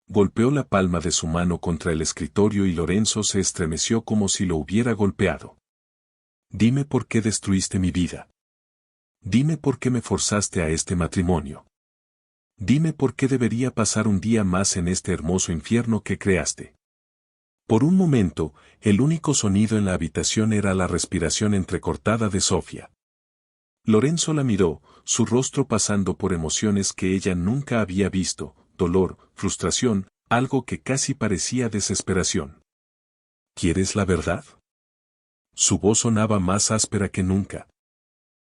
Golpeó la palma de su mano contra el escritorio y Lorenzo se estremeció como si lo hubiera golpeado. Dime por qué destruiste mi vida. Dime por qué me forzaste a este matrimonio. Dime por qué debería pasar un día más en este hermoso infierno que creaste. Por un momento, el único sonido en la habitación era la respiración entrecortada de Sofía. Lorenzo la miró, su rostro pasando por emociones que ella nunca había visto, dolor, frustración, algo que casi parecía desesperación. ¿Quieres la verdad? Su voz sonaba más áspera que nunca.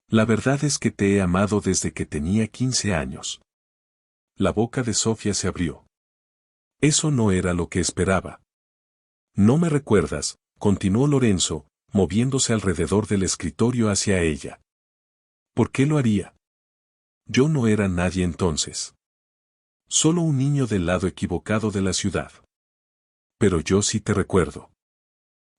La verdad es que te he amado desde que tenía 15 años. La boca de Sofía se abrió. Eso no era lo que esperaba. No me recuerdas, continuó Lorenzo, moviéndose alrededor del escritorio hacia ella. ¿Por qué lo haría? Yo no era nadie entonces. Solo un niño del lado equivocado de la ciudad. Pero yo sí te recuerdo.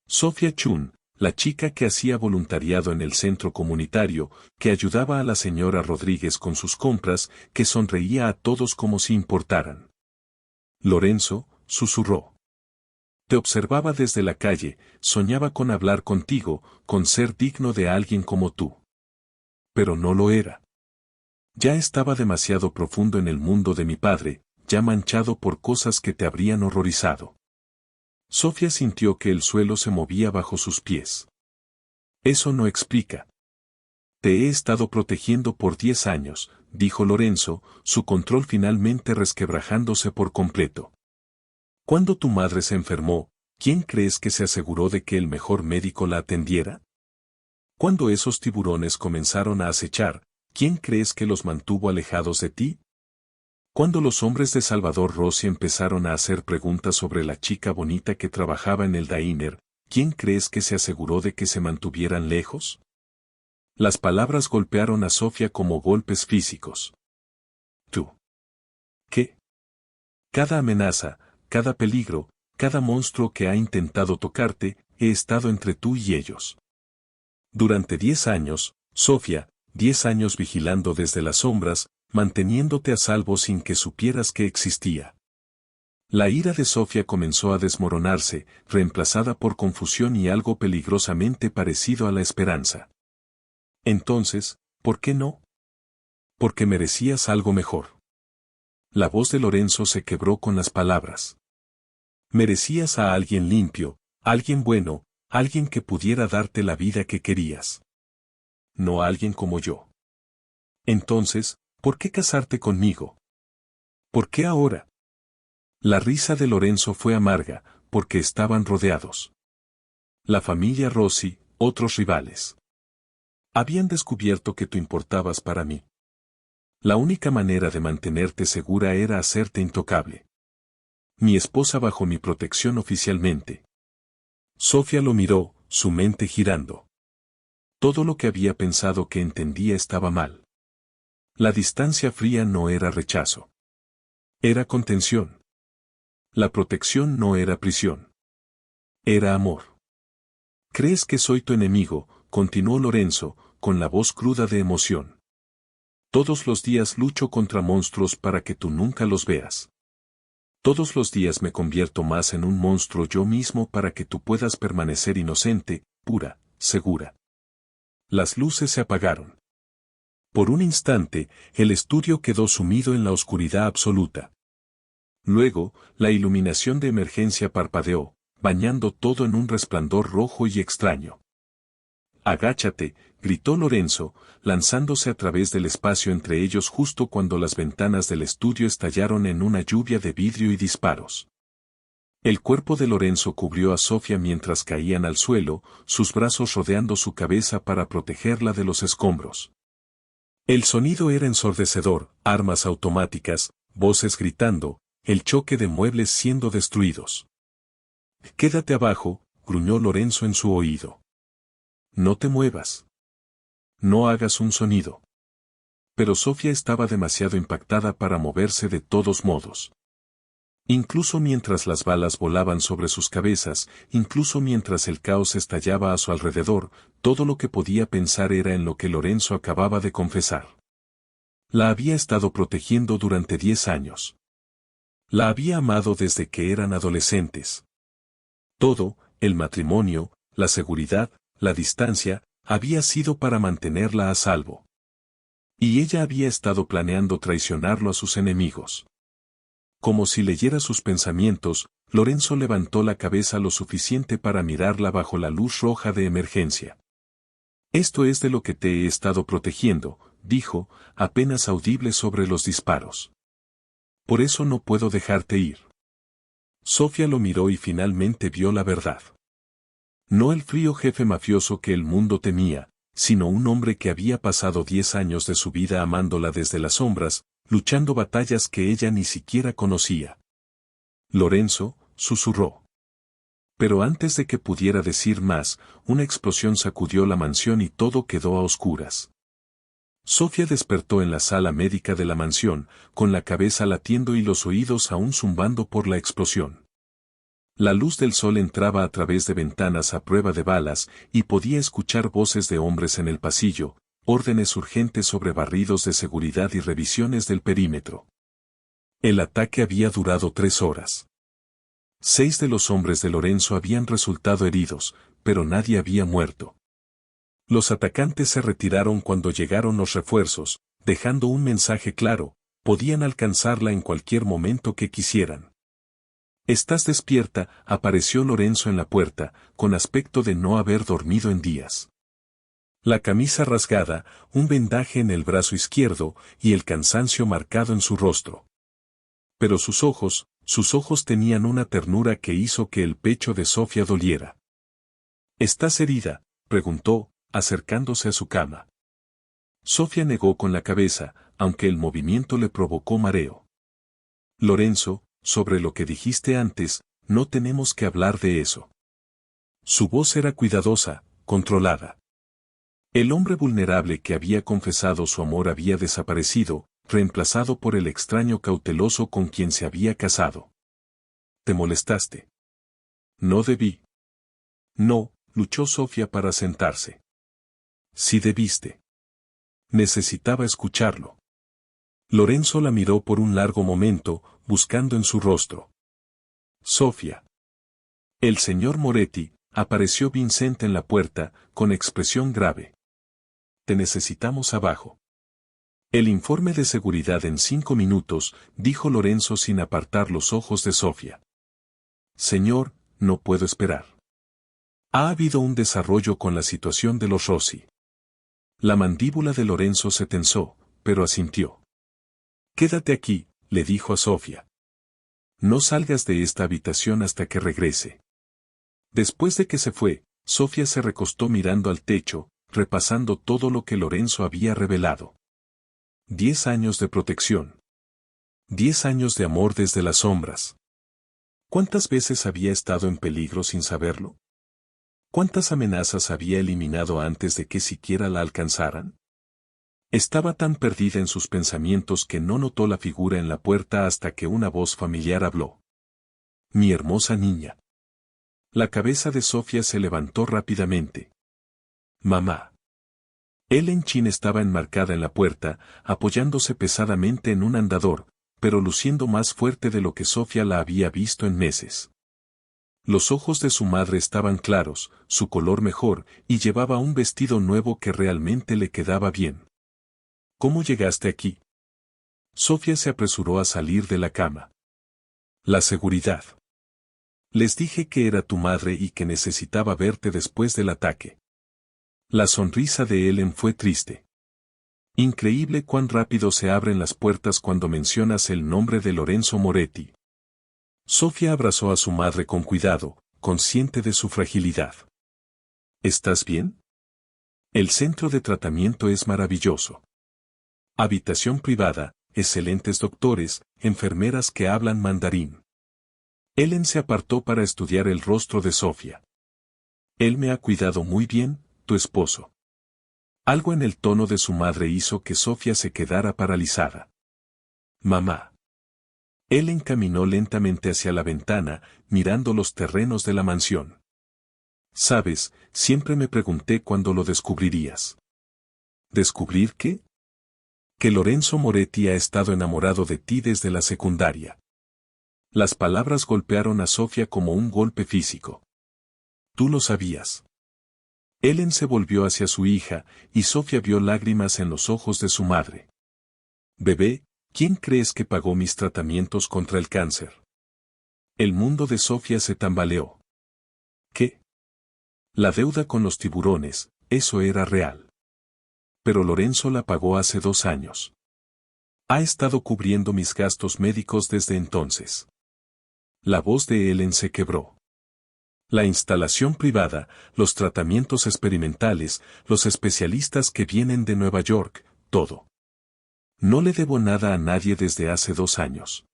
Sofía Chun, la chica que hacía voluntariado en el centro comunitario, que ayudaba a la señora Rodríguez con sus compras, que sonreía a todos como si importaran. Lorenzo, susurró. Te observaba desde la calle, soñaba con hablar contigo, con ser digno de alguien como tú. Pero no lo era. Ya estaba demasiado profundo en el mundo de mi padre, ya manchado por cosas que te habrían horrorizado. Sofía sintió que el suelo se movía bajo sus pies. Eso no explica. Te he estado protegiendo por 10 años, dijo Lorenzo, su control finalmente resquebrajándose por completo. Cuando tu madre se enfermó, ¿quién crees que se aseguró de que el mejor médico la atendiera? Cuando esos tiburones comenzaron a acechar, ¿quién crees que los mantuvo alejados de ti? Cuando los hombres de Salvador Rossi empezaron a hacer preguntas sobre la chica bonita que trabajaba en el diner, ¿quién crees que se aseguró de que se mantuvieran lejos? Las palabras golpearon a Sofía como golpes físicos. ¿Tú? ¿Qué? Cada amenaza, cada peligro, cada monstruo que ha intentado tocarte, he estado entre tú y ellos. Durante 10 años, Sofía, 10 años vigilando desde las sombras, manteniéndote a salvo sin que supieras que existía. La ira de Sofía comenzó a desmoronarse, reemplazada por confusión y algo peligrosamente parecido a la esperanza. Entonces, ¿por qué no? Porque merecías algo mejor. La voz de Lorenzo se quebró con las palabras. Merecías a alguien limpio, alguien bueno, alguien que pudiera darte la vida que querías. No a alguien como yo. Entonces, ¿por qué casarte conmigo? ¿Por qué ahora? La risa de Lorenzo fue amarga, porque estaban rodeados. La familia Rossi, otros rivales. Habían descubierto que tú importabas para mí. La única manera de mantenerte segura era hacerte intocable. Mi esposa bajo mi protección oficialmente. Sofía lo miró, su mente girando. Todo lo que había pensado que entendía estaba mal. La distancia fría no era rechazo. Era contención. La protección no era prisión. Era amor. ¿Crees que soy tu enemigo?, continuó Lorenzo, con la voz cruda de emoción. Todos los días lucho contra monstruos para que tú nunca los veas. Todos los días me convierto más en un monstruo yo mismo para que tú puedas permanecer inocente, pura, segura. Las luces se apagaron. Por un instante, el estudio quedó sumido en la oscuridad absoluta. Luego, la iluminación de emergencia parpadeó, bañando todo en un resplandor rojo y extraño. Agáchate, gritó Lorenzo, lanzándose a través del espacio entre ellos justo cuando las ventanas del estudio estallaron en una lluvia de vidrio y disparos. El cuerpo de Lorenzo cubrió a Sofía mientras caían al suelo, sus brazos rodeando su cabeza para protegerla de los escombros. El sonido era ensordecedor, armas automáticas, voces gritando, el choque de muebles siendo destruidos. Quédate abajo, gruñó Lorenzo en su oído. No te muevas. No hagas un sonido. Pero Sofía estaba demasiado impactada para moverse de todos modos. Incluso mientras las balas volaban sobre sus cabezas, incluso mientras el caos estallaba a su alrededor, todo lo que podía pensar era en lo que Lorenzo acababa de confesar. La había estado protegiendo durante 10 años. La había amado desde que eran adolescentes. Todo, el matrimonio, la seguridad, la distancia, había sido para mantenerla a salvo. Y ella había estado planeando traicionarlo a sus enemigos. Como si leyera sus pensamientos, Lorenzo levantó la cabeza lo suficiente para mirarla bajo la luz roja de emergencia. Esto es de lo que te he estado protegiendo, dijo, apenas audible sobre los disparos. Por eso no puedo dejarte ir. Sofía lo miró y finalmente vio la verdad. No el frío jefe mafioso que el mundo temía, sino un hombre que había pasado 10 años de su vida amándola desde las sombras, luchando batallas que ella ni siquiera conocía. Lorenzo, susurró. Pero antes de que pudiera decir más, una explosión sacudió la mansión y todo quedó a oscuras. Sofía despertó en la sala médica de la mansión, con la cabeza latiendo y los oídos aún zumbando por la explosión. La luz del sol entraba a través de ventanas a prueba de balas y podía escuchar voces de hombres en el pasillo, órdenes urgentes sobre barridos de seguridad y revisiones del perímetro. El ataque había durado 3 horas. 6 de los hombres de Lorenzo habían resultado heridos, pero nadie había muerto. Los atacantes se retiraron cuando llegaron los refuerzos, dejando un mensaje claro: podían alcanzarla en cualquier momento que quisieran. «¿Estás despierta?», apareció Lorenzo en la puerta, con aspecto de no haber dormido en días. La camisa rasgada, un vendaje en el brazo izquierdo y el cansancio marcado en su rostro. Pero sus ojos tenían una ternura que hizo que el pecho de Sofía doliera. «¿Estás herida?», preguntó, acercándose a su cama. Sofía negó con la cabeza, aunque el movimiento le provocó mareo. «Lorenzo, sobre lo que dijiste antes, no tenemos que hablar de eso». Su voz era cuidadosa, controlada. El hombre vulnerable que había confesado su amor había desaparecido, reemplazado por el extraño cauteloso con quien se había casado. «¿Te molestaste?» «No debí». «No», luchó Sofía para sentarse. «Sí debiste». Necesitaba escucharlo. Lorenzo la miró por un largo momento, buscando en su rostro. «Sofía». El señor Moretti, apareció Vincent en la puerta, con expresión grave. «Te necesitamos abajo». «El informe de seguridad en 5 minutos», dijo Lorenzo sin apartar los ojos de Sofía. «Señor, no puedo esperar. Ha habido un desarrollo con la situación de los Rossi». La mandíbula de Lorenzo se tensó, pero asintió. «Quédate aquí», le dijo a Sofía. «No salgas de esta habitación hasta que regrese». Después de que se fue, Sofía se recostó mirando al techo, repasando todo lo que Lorenzo había revelado. 10 años de protección. 10 años de amor desde las sombras. ¿Cuántas veces había estado en peligro sin saberlo? ¿Cuántas amenazas había eliminado antes de que siquiera la alcanzaran? Estaba tan perdida en sus pensamientos que no notó la figura en la puerta hasta que una voz familiar habló. «Mi hermosa niña». La cabeza de Sofía se levantó rápidamente. «Mamá». Ellen Chin estaba enmarcada en la puerta, apoyándose pesadamente en un andador, pero luciendo más fuerte de lo que Sofía la había visto en meses. Los ojos de su madre estaban claros, su color mejor, y llevaba un vestido nuevo que realmente le quedaba bien. «¿Cómo llegaste aquí?». Sofía se apresuró a salir de la cama. «La seguridad. Les dije que era tu madre y que necesitaba verte después del ataque». La sonrisa de Ellen fue triste. «Increíble cuán rápido se abren las puertas cuando mencionas el nombre de Lorenzo Moretti». Sofía abrazó a su madre con cuidado, consciente de su fragilidad. «¿Estás bien?». «El centro de tratamiento es maravilloso. Habitación privada, excelentes doctores, enfermeras que hablan mandarín». Ellen se apartó para estudiar el rostro de Sofía. «Él me ha cuidado muy bien, tu esposo». Algo en el tono de su madre hizo que Sofía se quedara paralizada. «Mamá». Ellen caminó lentamente hacia la ventana, mirando los terrenos de la mansión. «Sabes, siempre me pregunté cuándo lo descubrirías». «¿Descubrir qué?». «Que Lorenzo Moretti ha estado enamorado de ti desde la secundaria». Las palabras golpearon a Sofía como un golpe físico. «¿Tú lo sabías?». Ellen se volvió hacia su hija, y Sofía vio lágrimas en los ojos de su madre. «Bebé, ¿quién crees que pagó mis tratamientos contra el cáncer?». El mundo de Sofía se tambaleó. «¿Qué?». «La deuda con los tiburones, eso era real. Pero Lorenzo la pagó hace 2 años. Ha estado cubriendo mis gastos médicos desde entonces». La voz de Ellen se quebró. La instalación privada, los tratamientos experimentales, los especialistas que vienen de Nueva York, todo. No le debo nada a nadie desde hace 2 años.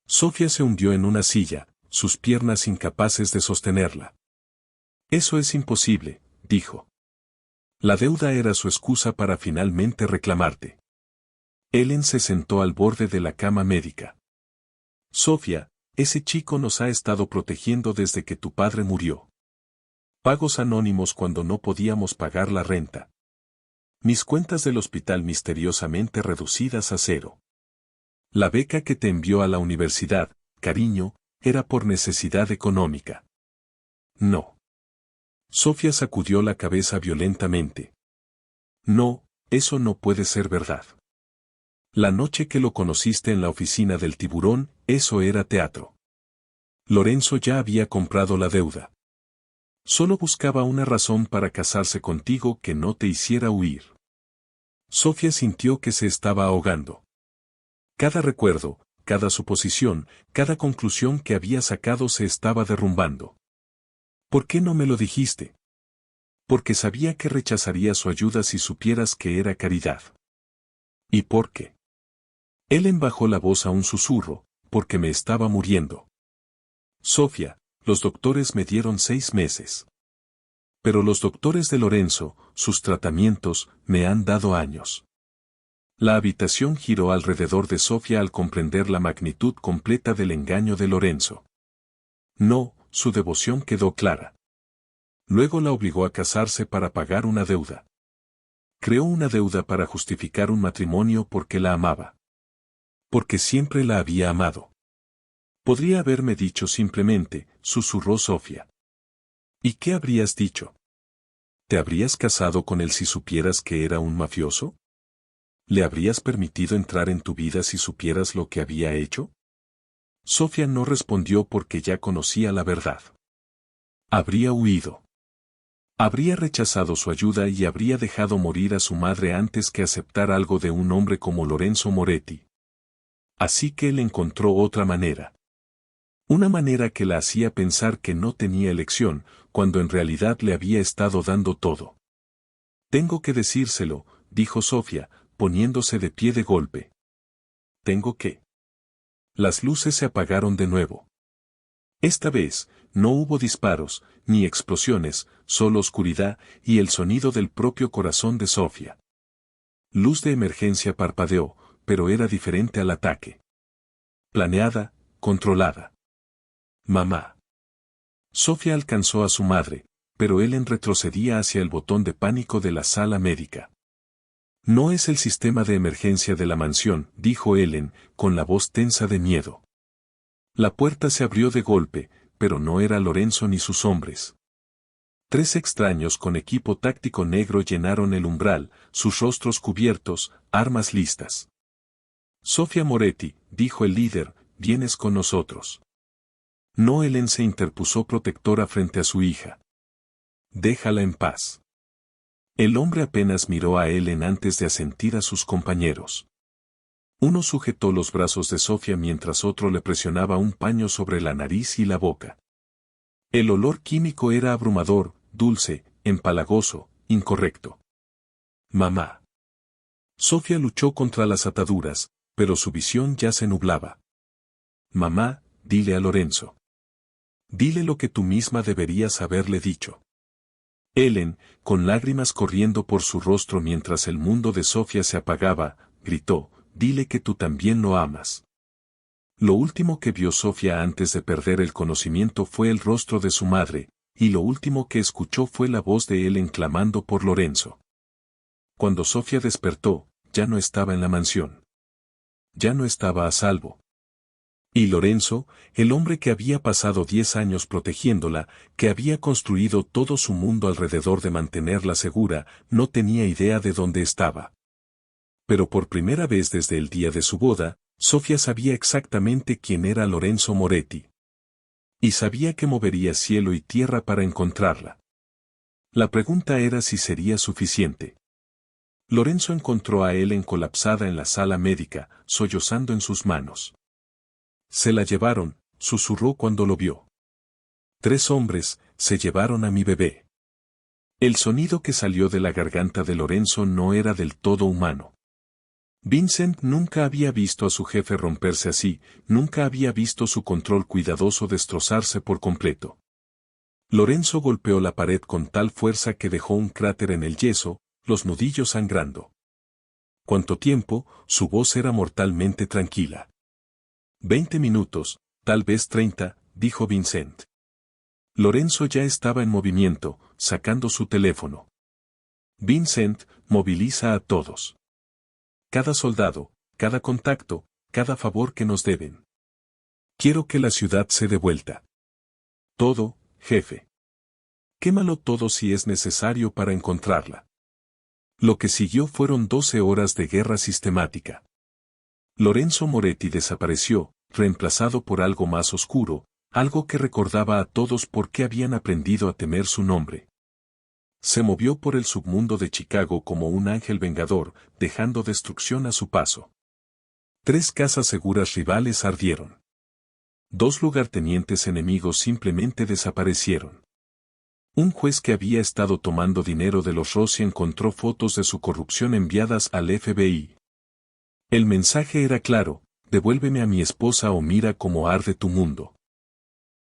Sofía se hundió en una silla, sus piernas incapaces de sostenerla. «Eso es imposible», dijo. La deuda era su excusa para finalmente reclamarte. Ellen se sentó al borde de la cama médica. Sofía, ese chico nos ha estado protegiendo desde que tu padre murió. Pagos anónimos cuando no podíamos pagar la renta. Mis cuentas del hospital misteriosamente reducidas a cero. La beca que te envió a la universidad, cariño, era por necesidad económica. No. Sofía sacudió la cabeza violentamente. No, eso no puede ser verdad. La noche que lo conociste en la oficina del tiburón, eso era teatro. Lorenzo ya había comprado la deuda. Solo buscaba una razón para casarse contigo que no te hiciera huir. Sofía sintió que se estaba ahogando. Cada recuerdo, cada suposición, cada conclusión que había sacado se estaba derrumbando. ¿Por qué no me lo dijiste? Porque sabía que rechazaría su ayuda si supieras que era caridad. ¿Y por qué? Ellen bajó la voz a un susurro, porque me estaba muriendo. Sofía, los doctores me dieron 6 meses. Pero los doctores de Lorenzo, sus tratamientos, me han dado años. La habitación giró alrededor de Sofía al comprender la magnitud completa del engaño de Lorenzo. No, su devoción quedó clara. Luego la obligó a casarse para pagar una deuda. Creó una deuda para justificar un matrimonio porque la amaba. Porque siempre la había amado. Podría haberme dicho simplemente, susurró Sofía. ¿Y qué habrías dicho? ¿Te habrías casado con él si supieras que era un mafioso? ¿Le habrías permitido entrar en tu vida si supieras lo que había hecho? Sofía no respondió porque ya conocía la verdad. Habría huido. Habría rechazado su ayuda y habría dejado morir a su madre antes que aceptar algo de un hombre como Lorenzo Moretti. Así que él encontró otra manera. Una manera que la hacía pensar que no tenía elección, cuando en realidad le había estado dando todo. Tengo que decírselo, dijo Sofía, poniéndose de pie de golpe. ¿Tengo que? Las luces se apagaron de nuevo. Esta vez, no hubo disparos, ni explosiones, solo oscuridad y el sonido del propio corazón de Sofía. Luz de emergencia parpadeó, pero era diferente al ataque. Planeada, controlada. Mamá. Sofía alcanzó a su madre, pero Ellen retrocedía hacia el botón de pánico de la sala médica. No es el sistema de emergencia de la mansión, dijo Ellen, con la voz tensa de miedo. La puerta se abrió de golpe, pero no era Lorenzo ni sus hombres. 3 extraños con equipo táctico negro llenaron el umbral, sus rostros cubiertos, armas listas. Sofía Moretti, dijo el líder, vienes con nosotros. No, Ellen se interpuso protectora frente a su hija. Déjala en paz. El hombre apenas miró a Ellen antes de asentir a sus compañeros. Uno sujetó los brazos de Sofía mientras otro le presionaba un paño sobre la nariz y la boca. El olor químico era abrumador, dulce, empalagoso, incorrecto. Mamá. Sofía luchó contra las ataduras, pero su visión ya se nublaba. Mamá, dile a Lorenzo. Dile lo que tú misma deberías haberle dicho. Ellen, con lágrimas corriendo por su rostro mientras el mundo de Sofía se apagaba, gritó, dile que tú también lo amas. Lo último que vio Sofía antes de perder el conocimiento fue el rostro de su madre, y lo último que escuchó fue la voz de Ellen clamando por Lorenzo. Cuando Sofía despertó, ya no estaba en la mansión. Ya no estaba a salvo. Y Lorenzo, el hombre que había pasado 10 años protegiéndola, que había construido todo su mundo alrededor de mantenerla segura, no tenía idea de dónde estaba. Pero por primera vez desde el día de su boda, Sofía sabía exactamente quién era Lorenzo Moretti. Y sabía que movería cielo y tierra para encontrarla. La pregunta era si sería suficiente. Lorenzo encontró a Ellen colapsada en la sala médica, sollozando en sus manos. Se la llevaron, susurró cuando lo vio. 3 hombres, se llevaron a mi bebé. El sonido que salió de la garganta de Lorenzo no era del todo humano. Vincent nunca había visto a su jefe romperse así, nunca había visto su control cuidadoso destrozarse por completo. Lorenzo golpeó la pared con tal fuerza que dejó un cráter en el yeso, los nudillos sangrando. ¿Cuánto tiempo? Su voz era mortalmente tranquila. 20 minutos, tal vez 30, dijo Vincent. Lorenzo ya estaba en movimiento, sacando su teléfono. Vincent, moviliza a todos. Cada soldado, cada contacto, cada favor que nos deben. Quiero que la ciudad se dé vuelta. Todo, jefe. Quémalo todo si es necesario para encontrarla. Lo que siguió fueron 12 horas de guerra sistemática. Lorenzo Moretti desapareció, reemplazado por algo más oscuro, algo que recordaba a todos por qué habían aprendido a temer su nombre. Se movió por el submundo de Chicago como un ángel vengador, dejando destrucción a su paso. 3 casas seguras rivales ardieron. 2 lugartenientes enemigos simplemente desaparecieron. Un juez que había estado tomando dinero de los Rossi encontró fotos de su corrupción enviadas al FBI. El mensaje era claro: devuélveme a mi esposa o mira cómo arde tu mundo.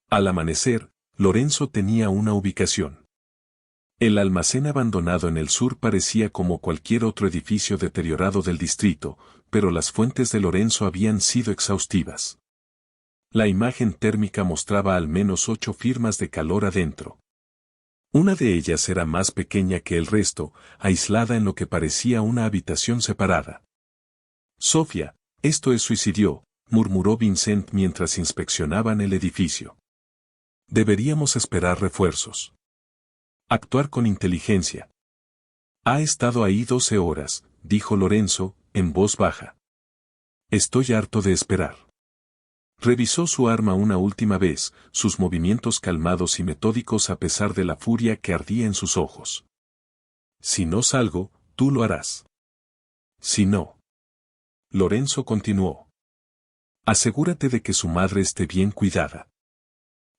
Al amanecer, Lorenzo tenía una ubicación. El almacén abandonado en el sur parecía como cualquier otro edificio deteriorado del distrito, pero las fuentes de Lorenzo habían sido exhaustivas. La imagen térmica mostraba al menos 8 firmas de calor adentro. Una de ellas era más pequeña que el resto, aislada en lo que parecía una habitación separada. Sofía, esto es suicidio, murmuró Vincent mientras inspeccionaban el edificio. Deberíamos esperar refuerzos. Actuar con inteligencia. Ha estado ahí 12 horas, dijo Lorenzo, en voz baja. Estoy harto de esperar. Revisó su arma una última vez, sus movimientos calmados y metódicos a pesar de la furia que ardía en sus ojos. Si no salgo, tú lo harás. Si no. Lorenzo continuó. Asegúrate de que su madre esté bien cuidada.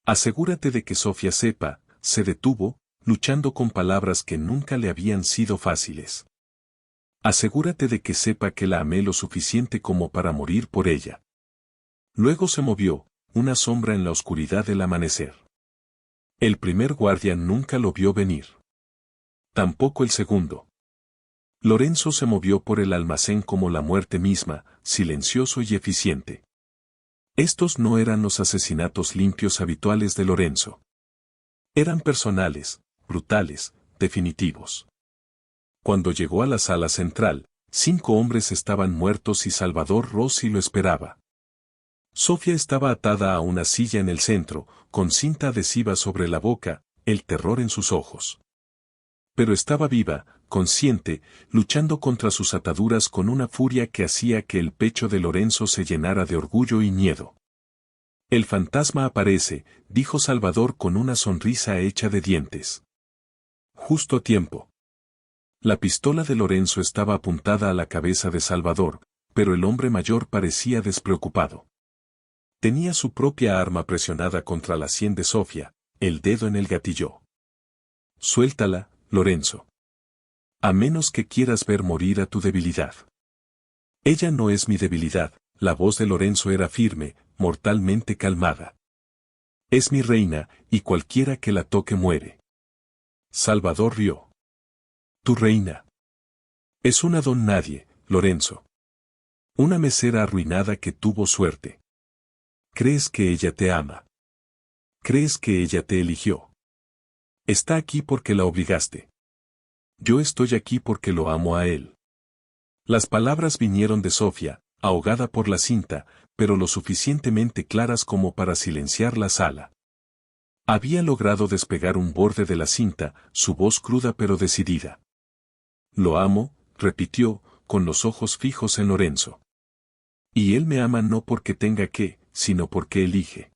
Asegúrate de que Sofía sepa. Se detuvo, luchando con palabras que nunca le habían sido fáciles. Asegúrate de que sepa que la amé lo suficiente como para morir por ella. Luego se movió, una sombra en la oscuridad del amanecer. El primer guardia nunca lo vio venir. Tampoco el segundo. Lorenzo se movió por el almacén como la muerte misma, silencioso y eficiente. Estos no eran los asesinatos limpios habituales de Lorenzo. Eran personales, brutales, definitivos. Cuando llegó a la sala central, 5 hombres estaban muertos y Salvador Rossi lo esperaba. Sofía estaba atada a una silla en el centro, con cinta adhesiva sobre la boca, el terror en sus ojos. Pero estaba viva, consciente, luchando contra sus ataduras con una furia que hacía que el pecho de Lorenzo se llenara de orgullo y miedo. El fantasma aparece, dijo Salvador con una sonrisa hecha de dientes. Justo a tiempo. La pistola de Lorenzo estaba apuntada a la cabeza de Salvador, pero el hombre mayor parecía despreocupado. Tenía su propia arma presionada contra la sien de Sofía, el dedo en el gatillo. Suéltala, Lorenzo. A menos que quieras ver morir a tu debilidad. Ella no es mi debilidad, la voz de Lorenzo era firme, mortalmente calmada. Es mi reina, y cualquiera que la toque muere. Salvador rió. Tu reina. Es una don nadie, Lorenzo. Una mesera arruinada que tuvo suerte. ¿Crees que ella te ama? ¿Crees que ella te eligió? Está aquí porque la obligaste. Yo estoy aquí porque lo amo a él. Las palabras vinieron de Sofía, ahogada por la cinta, pero lo suficientemente claras como para silenciar la sala. Había logrado despegar un borde de la cinta, su voz cruda pero decidida. Lo amo, repitió, con los ojos fijos en Lorenzo. Y él me ama no porque tenga que, sino porque elige.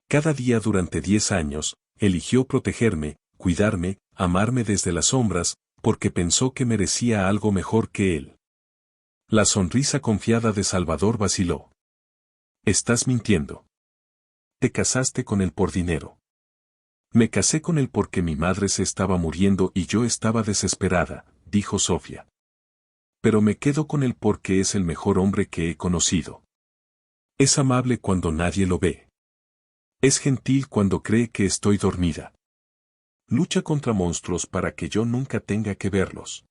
Cada día durante 10 años, eligió protegerme, cuidarme, amarme desde las sombras, porque pensó que merecía algo mejor que él. La sonrisa confiada de Salvador vaciló. Estás mintiendo. Te casaste con él por dinero. Me casé con él porque mi madre se estaba muriendo y yo estaba desesperada, dijo Sofía. Pero me quedo con él porque es el mejor hombre que he conocido. Es amable cuando nadie lo ve. Es gentil cuando cree que estoy dormida. Lucha contra monstruos para que yo nunca tenga que verlos.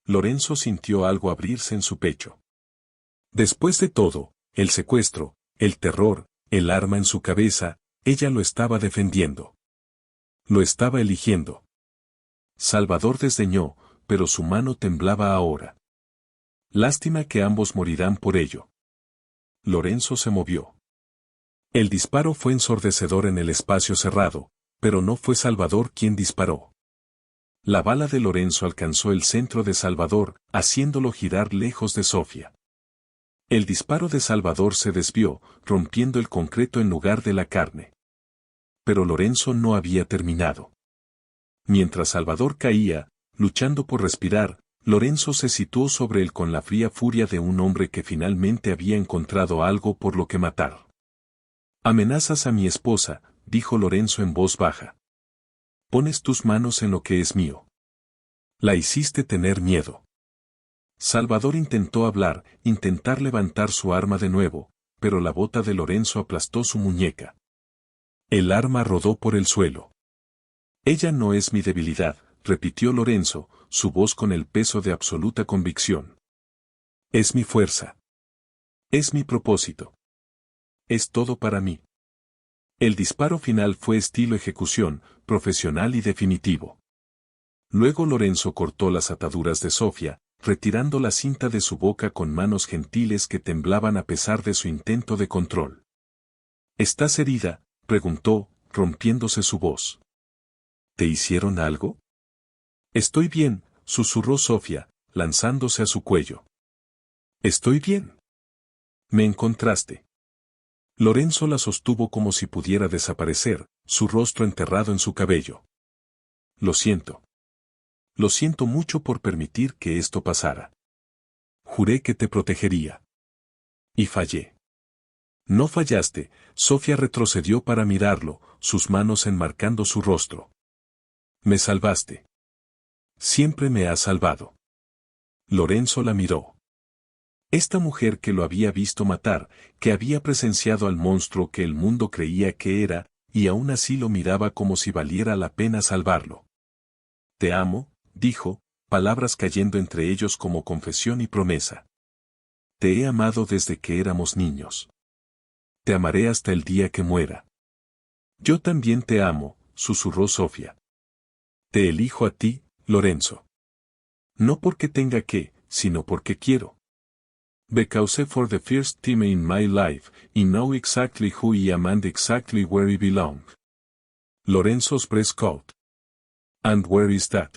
Lorenzo sintió algo abrirse en su pecho. Después de todo, el secuestro, el terror, el arma en su cabeza, ella lo estaba defendiendo. Lo estaba eligiendo. Salvador desdeñó, pero su mano temblaba ahora. Lástima que ambos morirán por ello. Lorenzo se movió. El disparo fue ensordecedor en el espacio cerrado, pero no fue Salvador quien disparó. La bala de Lorenzo alcanzó el centro de Salvador, haciéndolo girar lejos de Sofía. El disparo de Salvador se desvió, rompiendo el concreto en lugar de la carne. Pero Lorenzo no había terminado. Mientras Salvador caía, luchando por respirar, Lorenzo se situó sobre él con la fría furia de un hombre que finalmente había encontrado algo por lo que matar. «Amenazas a mi esposa», dijo Lorenzo en voz baja. «Pones tus manos en lo que es mío. La hiciste tener miedo». Salvador intentó hablar, intentar levantar su arma de nuevo, pero la bota de Lorenzo aplastó su muñeca. El arma rodó por el suelo. «Ella no es mi debilidad», repitió Lorenzo, su voz con el peso de absoluta convicción. «Es mi fuerza. Es mi propósito. Es todo para mí». El disparo final fue estilo ejecución, profesional y definitivo. Luego Lorenzo cortó las ataduras de Sofía, retirando la cinta de su boca con manos gentiles que temblaban a pesar de su intento de control. «¿Estás herida?», preguntó, rompiéndose su voz. «¿Te hicieron algo?». «Estoy bien», susurró Sofía, lanzándose a su cuello. «Estoy bien. Me encontraste». Lorenzo la sostuvo como si pudiera desaparecer, su rostro enterrado en su cabello. «Lo siento. Lo siento mucho por permitir que esto pasara. Juré que te protegería. Y fallé». «No fallaste», Sofía retrocedió para mirarlo, sus manos enmarcando su rostro. «Me salvaste. Siempre me has salvado». Lorenzo la miró. Esta mujer que lo había visto matar, que había presenciado al monstruo que el mundo creía que era, y aún así lo miraba como si valiera la pena salvarlo. «Te amo», dijo, palabras cayendo entre ellos como confesión y promesa. «Te he amado desde que éramos niños. Te amaré hasta el día que muera». «Yo también te amo», susurró Sofía. «Te elijo a ti, Lorenzo. No porque tenga que, sino porque quiero. Because for the first time in my life, I know exactly who I am and exactly where I belong». Lorenzo's breast caught. «And where is that?».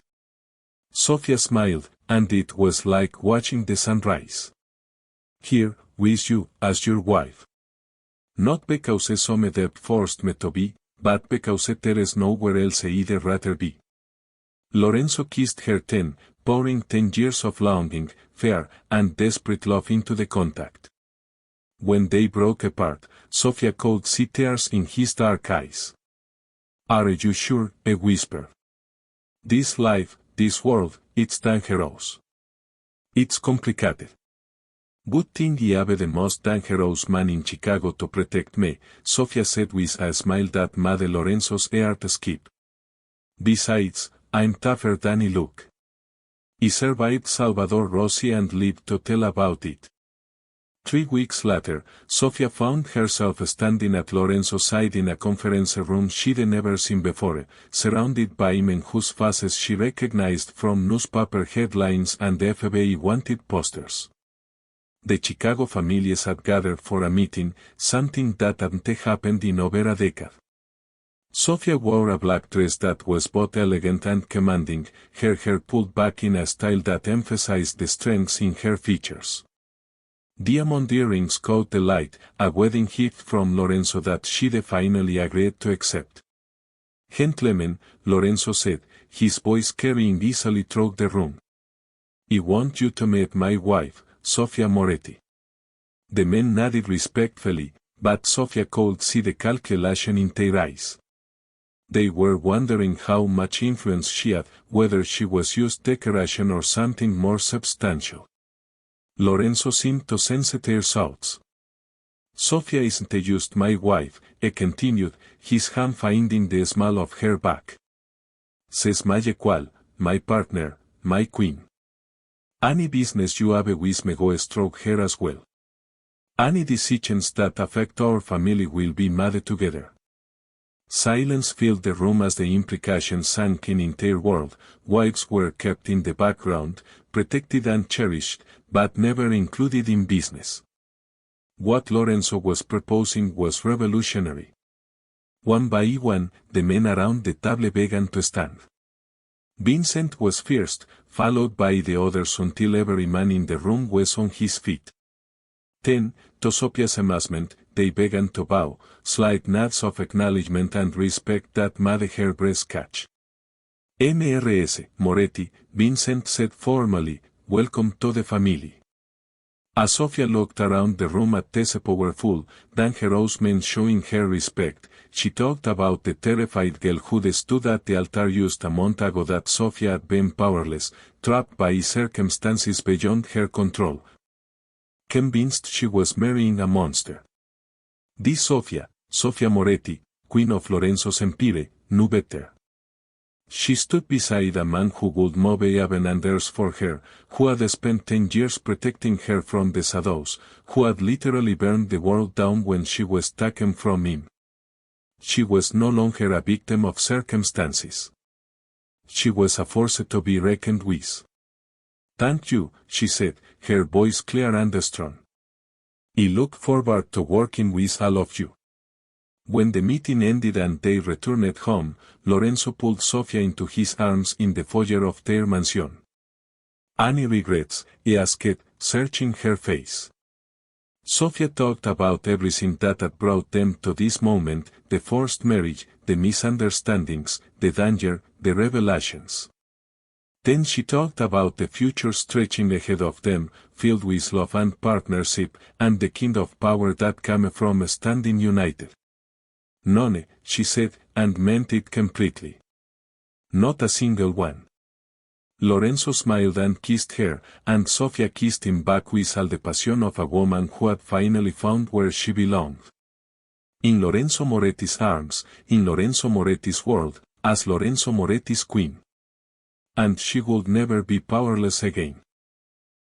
Sofía smiled, and it was like watching the sunrise. «Here, with you, as your wife. Not because some debt forced me to be, but because there is nowhere else I'd rather be». Lorenzo kissed her pouring 10 years of longing, fear, and desperate love into the contact. When they broke apart, Sofía could see tears in his dark eyes. «Are you sure?», he whispered. «This life, this world, it's dangerous. It's complicated. Good thing I have the most dangerous man in Chicago to protect me», Sofía said with a smile that made Lorenzo's heart skip. «Besides, I'm tougher than I look. I survived Salvador Rossi and lived to tell about it». 3 weeks later, Sofía found herself standing at Lorenzo's side in a conference room she'd never seen before, surrounded by men whose faces she recognized from newspaper headlines and FBI wanted posters. The Chicago families had gathered for a meeting, something that hadn't happened in over a decade. Sofía wore a black dress that was both elegant and commanding, her hair pulled back in a style that emphasized the strengths in her features. Diamond earrings caught the light, a wedding gift from Lorenzo that she'd finally agreed to accept. «Gentlemen», Lorenzo said, his voice carrying easily through the room. «I want you to meet my wife, Sofía Moretti». The men nodded respectfully, but Sofía could see the calculation in their eyes. They were wondering how much influence she had, whether she was just decoration or something more substantial. Lorenzo seemed to sense their thoughts. «Sofía isn't just my wife», he continued, his hand finding the small of her back. says my equal, my partner, my queen. Any business you have with me go stroke her as well. Any decisions that affect our family will be made together. Silence filled the room as the implications sank in their world. Wives were kept in the background, protected and cherished, but never included in business. What Lorenzo was proposing was revolutionary. One by one, the men around the table began to stand. Vincent was first, followed by the others until every man in the room was on his feet. Then, to Sophia's amazement, they began to bow, slight nods of acknowledgement and respect that made her breast catch. Mrs. Moretti, Vincent said formally, welcome to the family. As Sophia looked around the room at these powerful, dangerous men showing her respect, she talked about the terrified girl who stood at the altar just a month ago, that Sophia had been powerless, trapped by circumstances beyond her control. Convinced she was marrying a monster. This Sophia, Sophia Moretti, queen of Lorenzo's empire, knew better. She stood beside a man who would move heaven and earth for her, who had spent 10 years protecting her from the shadows, who had literally burned the world down when she was taken from him. She was no longer a victim of circumstances. She was a force to be reckoned with. Thank you, she said, her voice clear and strong. I look forward to working with all of you. When the meeting ended and they returned home, Lorenzo pulled Sophia into his arms in the foyer of their mansion. Any regrets? He asked, searching her face. Sophia talked about everything that had brought them to this moment, the forced marriage, the misunderstandings, the danger, the revelations. Then she talked about the future stretching ahead of them, filled with love and partnership, and the kind of power that came from standing united. None, she said, and meant it completely. Not a single one. Lorenzo smiled and kissed her, and Sophia kissed him back with all the passion of a woman who had finally found where she belonged. In Lorenzo Moretti's arms, in Lorenzo Moretti's world, as Lorenzo Moretti's queen. And she would never be powerless again.